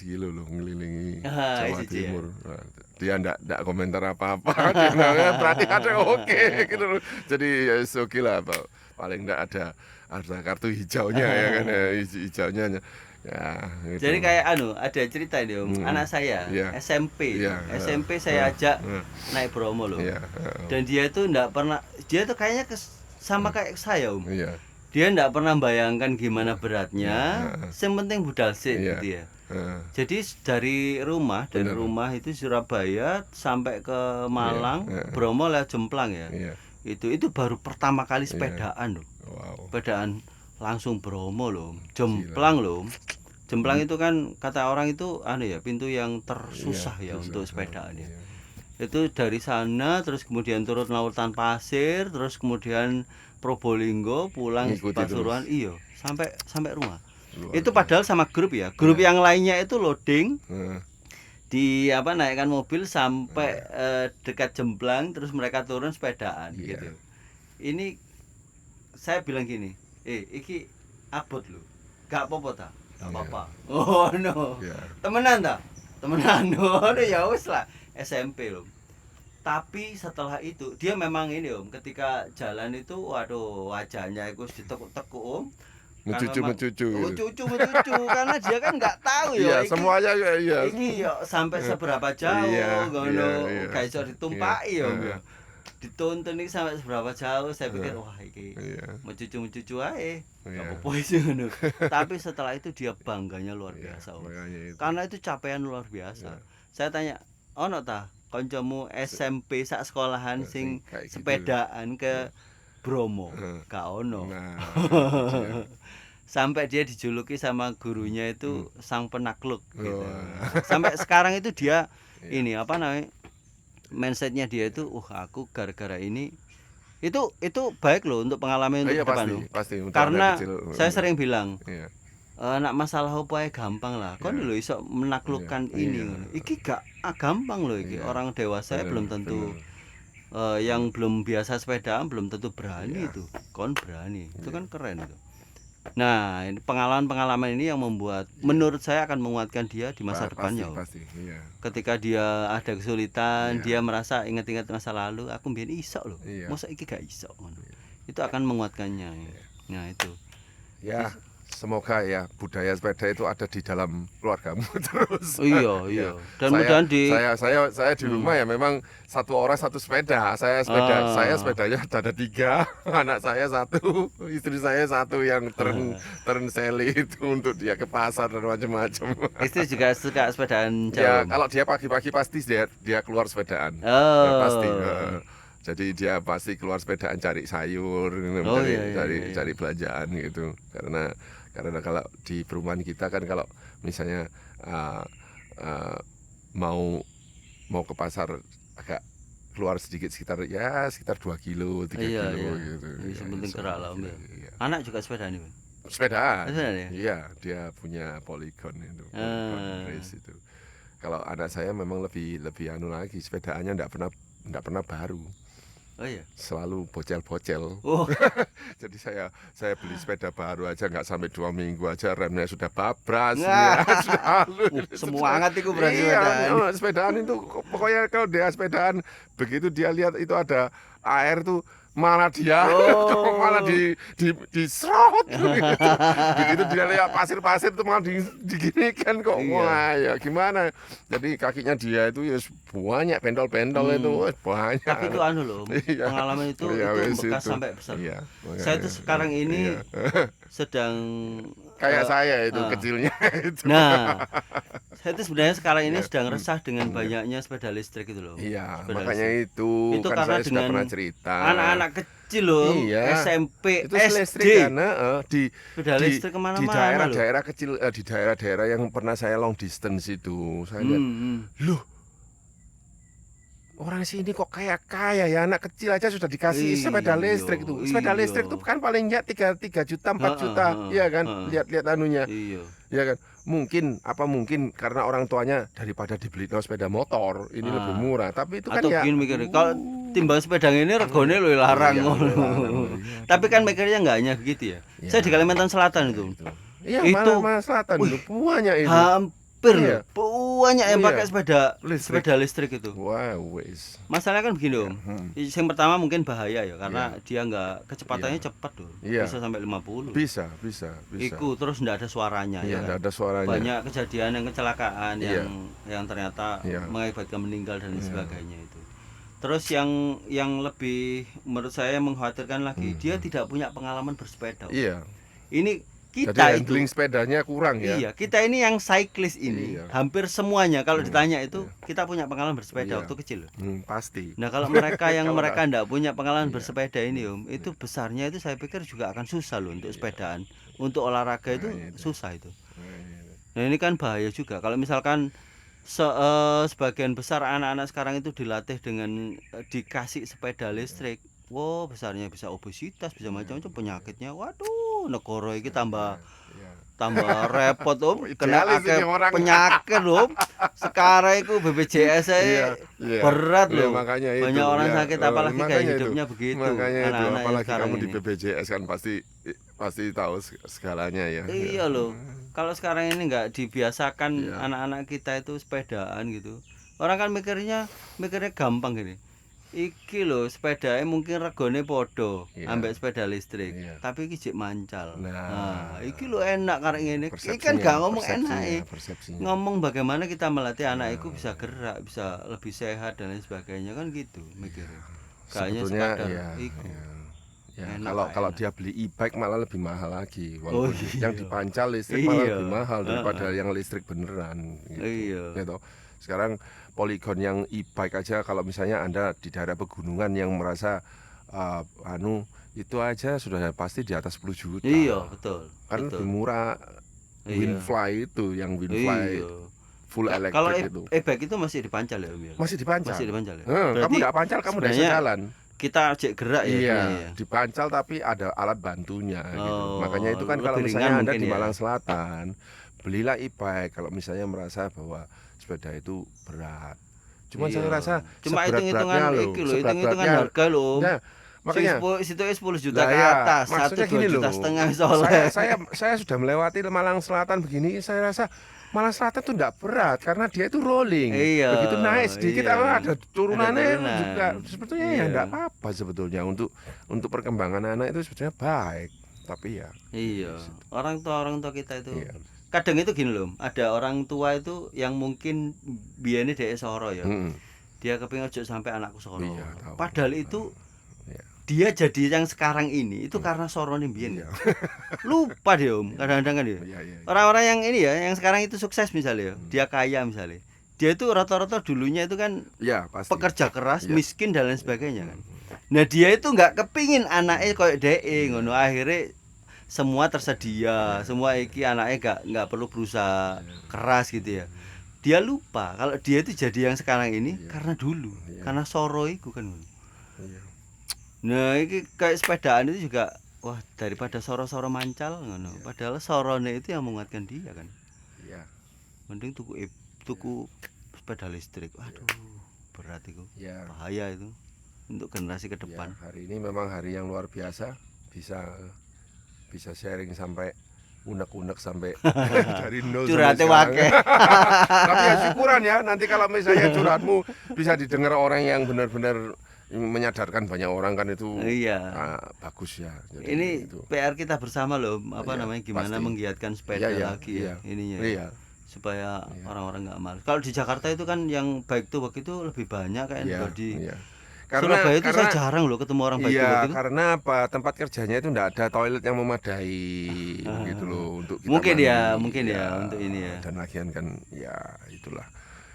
kilo loh ngelilingi Ah, Jawa itu ya. Timur. Nah, dia enggak komentar apa-apa. Dia bilang, berarti ada oke gitu loh. Jadi ya oke lah, Pak. Paling enggak ada kartu hijaunya ya kan ya, hijaunya ya gitu. Jadi kayak ada cerita nih Om, anak saya Iya. SMP. Iya, SMP saya ajak naik Bromo loh. Iya, Dan dia itu enggak pernah, dia tuh kayaknya sama kayak saya Om. iya. Dia enggak pernah bayangkan gimana beratnya, yang penting budal sih Iya. gitu ya. Heeh. Jadi dari rumah itu Surabaya sampai ke Malang, Bromo lewat Jemplang ya. Iya. Itu baru pertama kali sepedaan loh. Wow. Sepedaan langsung Bromo loh, Jemplang loh. Jemplang itu kan kata orang itu ya pintu yang tersusah ya untuk sepedaan ya. Iya. Itu dari sana terus kemudian turun lautan pasir, terus kemudian Probolinggo pulang Ngikuti Pasuruan iya sampai rumah. Luar Itu padahal sama grup ya. Grup yang lainnya itu loading Heeh. di naikkan mobil sampai dekat Jemplang terus mereka turun sepedaan Iya. gitu. Ini saya bilang gini, iki abot lho. Gak apa-apa ta? Gak apa-apa. Oh no. Iya. Temenan ta? Temenan. Oh ya wis lah SMP loh. Tapi setelah itu dia memang ini Om, ketika jalan itu waduh wajahnya itu ditekuk-tekuk Om. Mencucu. Mencucu karena dia kan nggak tahu Iya, ya. semuanya iya. Iki yo sampai seberapa jauh Iya, ngono, iya. gak iso ditumpaki ya. Iya. Dituntun iki sampai seberapa jauh, saya pikir wah iki Iya. mencucu ae. Iya. Gak apa-apa sih ngono. Tapi setelah itu dia bangganya luar Iya, biasa. Om. makanya itu. Karena itu capaian luar biasa. Saya tanya, ono ta kancamu SMP sak sekolahan sing kayak gitu. sepedaan ke Bromo? Heeh. Gak ono. Nah, itu dia. Sampai dia dijuluki sama gurunya itu sang penakluk gitu. Wah. Sampai sekarang itu dia Iya. ini mindsetnya dia itu aku gara-gara ini itu baik loh untuk pengalaman untuk Iya, ke depan loh. pasti untuk Karena anak kecil. saya sering bilang Iya. nak masalah apa ae gampang lah. Kon lho iso menaklukkan Iya. ini Iya. ngono. Iki gak gampang loh iki. Iya. Orang dewasa Bener, belum tentu bener. yang belum biasa sepedaan belum tentu berani Iya. itu. Kon berani. Itu kan keren itu. Nah, ini pengalaman-pengalaman ini yang membuat menurut saya akan menguatkan dia di masa depannya. Om. Pasti, iya. Ketika dia ada kesulitan, Iya. dia merasa ingat-ingat masa lalu, aku mbiyen iso loh. Iya. Masa iki gak iso ngono. Itu akan menguatkannya. Nah, itu. Ya, semoga ya budaya sepeda itu ada di dalam keluargamu terus. Oh iya. Ya. Dan mudahan di saya di rumah ya memang satu orang satu sepeda. Saya sepedanya ada 3, anak saya 1, istri saya 1 yang turn seli itu untuk dia ke pasar dan macam-macam. istri juga suka sepedaan Ya, jauh. kalau dia pagi-pagi pasti dia keluar sepedaan. Oh. Ya, pasti. Jadi dia pasti keluar sepedaan cari sayur, Oh, iya. cari belanjaan gitu. Karena kalau di perumahan kita kan kalau misalnya mau ke pasar agak keluar sedikit sekitar 2 kilo 3 Iya, kilo iya. gitu. Iya, Ya, penting gerak lah, Om, ya. iya. Anak juga sepedaan itu. Sepedaan. Sepedaan ya? Iya, dia punya Polygon itu, Polygon race itu. Kalau anak saya memang lebih anu lagi, sepedaannya enggak pernah baru. Oh iya. Selalu bocel-bocel. Oh, Jadi saya beli sepeda baru aja nggak sampai 2 minggu aja remnya sudah babras. Nah. Ya, sudah halus. semangat itu berarti Iya, sepedaan. sepedaan itu pokoknya kalau dia sepedaan begitu dia lihat itu ada air tuh malah dia Oh. malah diserot gitu. Begitu dia lihat pasir-pasir tuh malah diginikan kok. Iya. Wah, ya gimana? Jadi kakinya dia itu ya banyak pentol-pentol itu banyak. Tapi itu loh, Iya. pengalaman itu Iya, wes bekas itu. sampai besar. Iya, Saya tuh sekarang ini iya. sedang Kayak saya itu ah. kecilnya itu. Nah, Saya itu sebenarnya sekarang ini Ya. sedang resah dengan banyaknya sepeda listrik itu loh. Iya, Sepeda makanya listrik. itu Itu kan karena saya sudah dengan pernah cerita. anak-anak kecil loh, Iya, SMP, itu SD, listrik kan, sepeda di listrik di kemana-mana loh. daerah-daerah kecil, di daerah-daerah yang pernah saya long distance itu, saya lihat, loh, orang sini kok kayak kaya ya, anak kecil aja sudah dikasih sepeda listrik itu. Sepeda listrik itu kan paling nggak 3 juta, 4 juta, iya kan? Lihat-lihat anunya, Iya. ya kan? Mungkin karena orang tuanya daripada dibeli sepeda motor, ini lebih murah. Tapi itu kan Atau ya, begini mikirnya, kalau timbang sepeda ini regone lo larang iya, ngono. larang, iya, Tapi kan mikirnya nggak hanya begitu ya. Saya di Kalimantan Selatan itu. Iya, Itu malah selatan wih, itu banyak itu. hampir Iya. loh, banyak yang Iya. pakai Listrik. sepeda listrik itu. Wah, wes. Masalahnya kan begini om, yang pertama mungkin bahaya ya, karena Iya. dia nggak kecepatannya cepat loh, Iya. bisa sampai 50. Bisa. Iku terus nggak ada suaranya Iya, ya nggak kan? ada suaranya. Banyak kejadian yang kecelakaan Iya. yang ternyata Iya. mengakibatkan meninggal dan Iya. sebagainya itu. Terus yang lebih menurut saya mengkhawatirkan lagi, dia tidak punya pengalaman bersepeda. Om. Iya. Ini Jadi kita handling itu, sepedanya kurang ya. iya kita ini yang cyclist ini, Iya. hampir semuanya kalau ditanya itu kita punya pengalaman bersepeda Iya. waktu kecil. Pasti. Nah kalau mereka yang Kalau mereka nggak- tidak punya pengalaman Iya. bersepeda ini om, itu besarnya itu saya pikir juga akan susah loh untuk sepedaan, untuk olahraga itu Nah, itu. susah itu. Nah ini kan bahaya juga kalau misalkan sebagian besar anak-anak sekarang itu dilatih dengan dikasih sepeda listrik. Wow besarnya bisa obesitas, bisa macam-macam penyakitnya. Waduh negara ini tambah repot om, kena Idealis ini akeh orang. penyakit om. Sekarang itu BPJS saya Iya. berat Iya, loh. makanya itu. Banyak orang Ya, sakit apalagi makanya kayak itu. hidupnya begitu. Makanya itu, Anak-anak yang apalagi sekarang kamu di ini. BPJS kan pasti tahu segalanya ya. Iya loh. Kalau sekarang ini nggak dibiasakan Iya. anak-anak kita itu sepedaan gitu. Orang kan mikirnya gampang gini. Iki loh sepedanya mungkin regone podo Iya. ambek sepeda listrik, Iya. tapi iki jek mancal. Nah, Iki lo enak karek ngene. Iki kan Persepsinya, gak ngomong enak. persepsinya. Ngomong bagaimana kita melatih anak itu bisa gerak, bisa lebih sehat dan lain sebagainya kan gitu mikirnya. Kayaknya Sebetulnya sekadar ya, iku. ya Enak, kalau enak. dia beli e-bike malah lebih mahal lagi, Oh, walaupun iya. yang dipancal listrik malah Iya. lebih mahal daripada yang listrik beneran gitu. Iya. Gitu. Sekarang poligon yang e-bike aja, kalau misalnya Anda di daerah pegunungan yang merasa itu aja sudah pasti di atas 10 juta. Iya, betul. Kan betul. lebih murah Iya. Windfly itu, yang Windfly Iya. full elektrik Kalau itu. e-bike itu masih dipancal ya Om ya? Masih dipancal. Masih dipancal ya? Kamu Berarti nggak pancal, kamu udah bisa sebenarnya jalan. kita cek gerak ya Iya, sebenarnya ya? dipancal tapi ada alat bantunya gitu. Oh, Makanya itu kan kalau lebih misalnya ringan Anda mungkin di ya? Malang Selatan, belilah e-bike kalau misalnya merasa bahwa sepeda itu berat. Cuman Iya. saya rasa Cuma hitung-hitungan seberat-beratnya iki lho, seberat-beratnya. hitung-hitungan harga lho. Nah, makanya Situ 10 juta lah ke ya, atas, maksudnya 1 gini 2 juta loh. setengah soalnya. Saya sudah melewati Malang Selatan begini, saya rasa Malang Selatan itu enggak berat karena dia itu rolling. Iya, Begitu naik sedikit iya. ada turunannya Ada turunan. juga. Sebetulnya ya Iya. enggak apa-apa sebetulnya untuk perkembangan anak itu sebetulnya baik. Tapi ya Iya, orang tua kita itu Iya. kadang itu gini loh, ada orang tua itu yang mungkin biasanya dari Soro ya, Mm-mm. dia kepingin ojo sampai anakku Soro. Iya, tahu. Padahal itu Iya. dia jadi yang sekarang ini itu karena Soro nih biyen. Iya. Lupa dia om, kadang-kadang kan dia. Iya. Orang-orang yang ini ya, yang sekarang itu sukses misalnya, dia kaya misalnya, dia itu rata-rata dulunya itu kan Ya, pasti. pekerja keras, Iya. miskin dan lain sebagainya kan. Nah dia itu nggak kepingin anaknya kayak DE ngono, akhirnya semua tersedia, semua iki anaknya nggak perlu berusaha keras gitu ya. Dia lupa kalau dia itu jadi yang sekarang ini Iya. karena dulu, Iya. karena Soro itu kan. Iya. Nah iki kayak sepedaan itu juga, wah daripada Soro-Soro mancal ngono. Padahal Sorone itu yang menguatkan dia kan. Iya. Mending tuku sepeda listrik. Waduh, berat itu. Iya. Bahaya itu untuk generasi ke depan. Ya, hari ini memang hari yang luar biasa, bisa sharing sampai unek-unek sampai dari nol Curhate sampai sekarang. wake. Tapi ya syukuran ya, nanti kalau misalnya curhatmu bisa didengar orang yang benar-benar menyadarkan banyak orang kan itu Iya. bagus ya. Jadi Ini itu. PR kita bersama loh, apa Iya, namanya gimana pasti. menggiatkan sepeda Iya, lagi ya iya, ininya. Iya. Supaya Iya. orang-orang nggak malas. Kalau di Jakarta itu kan yang baik to work itu lebih banyak kayak Iya, di iya. Surabaya itu saya jarang loh ketemu orang baik iya, gitu. karena apa? Tempat kerjanya itu enggak ada toilet yang memadai gitu loh untuk kita Mungkin mandi. ya, mungkin ya untuk ini ya. Dan lagian kan ya itulah.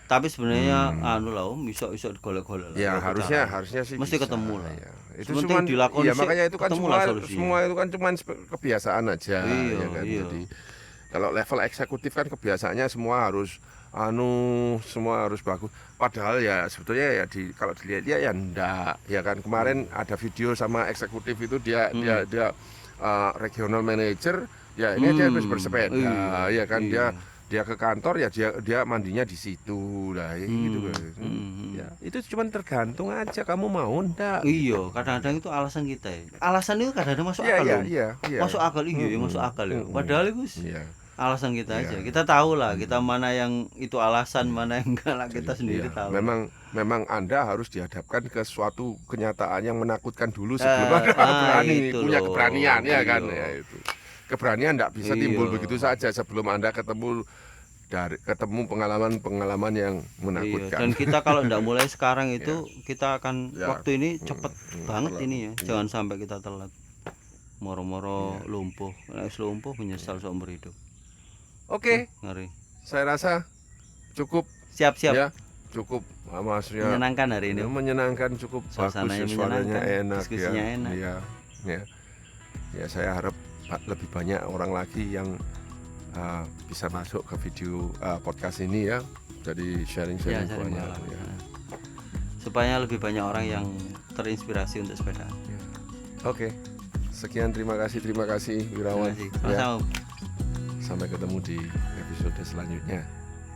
Tapi sebenarnya anu lah Om, iso digolek-golek lah. Ya kalau harusnya sih mesti bisa, ketemu lah. ya. Itu Sementing cuman dilakoni ya sih, makanya itu kan ketemu lah semua solusinya. itu kan cuman kebiasaan aja Iya, ya kan. iya. Jadi kalau level eksekutif kan kebiasaannya semua harus semua harus bagus. Padahal ya sebetulnya ya kalau dilihat ya enggak ya kan. Kemarin ada video sama eksekutif itu dia regional manager ya ini dia habis bersepeda ya kan dia ke kantor ya dia mandinya di situ lah gitu kan. Ya, itu cuma tergantung aja kamu mau ndak. Iya, kadang-kadang itu alasan kita ya. Alasan itu kadang-kadang masuk akal loh. Iya. Masuk akal ya masuk akal ya. Padahal itu alasan kita aja. Kita tahu lah kita mana yang itu alasan, mana yang enggak lah, kita sendiri tahu. Memang Anda harus dihadapkan ke suatu kenyataan yang menakutkan dulu sebelum Anda berani punya keberanian ya kan ya itu. Keberanian enggak bisa timbul begitu saja sebelum Anda ketemu pengalaman yang menakutkan. Dan kita kalau enggak mulai sekarang itu kita akan waktu ini cepet banget ini ya. Jangan sampai kita telat. Moro-moro lumpuh. Nek lumpuh menyesal seumur hidup. Oke. Ngeri. Saya rasa cukup. Siap-siap. Ya, cukup maksudnya menyenangkan hari ini. Menyenangkan, cukup suasananya bagus, suaranya enak, diskusinya enak. Ya, saya harap lebih banyak orang lagi yang bisa masuk ke video podcast ini ya. Jadi sharing banyak. Ya. Supaya lebih banyak orang yang terinspirasi untuk sepeda. Ya. Oke. Sekian, terima kasih Wirawan. Ya. Sampai ketemu di episode selanjutnya.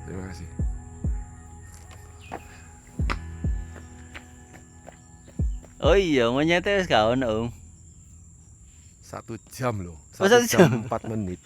Terima kasih. Oh iya, monyetnya wis gak ono, Om. 1 jam loh. 1 jam 4 menit.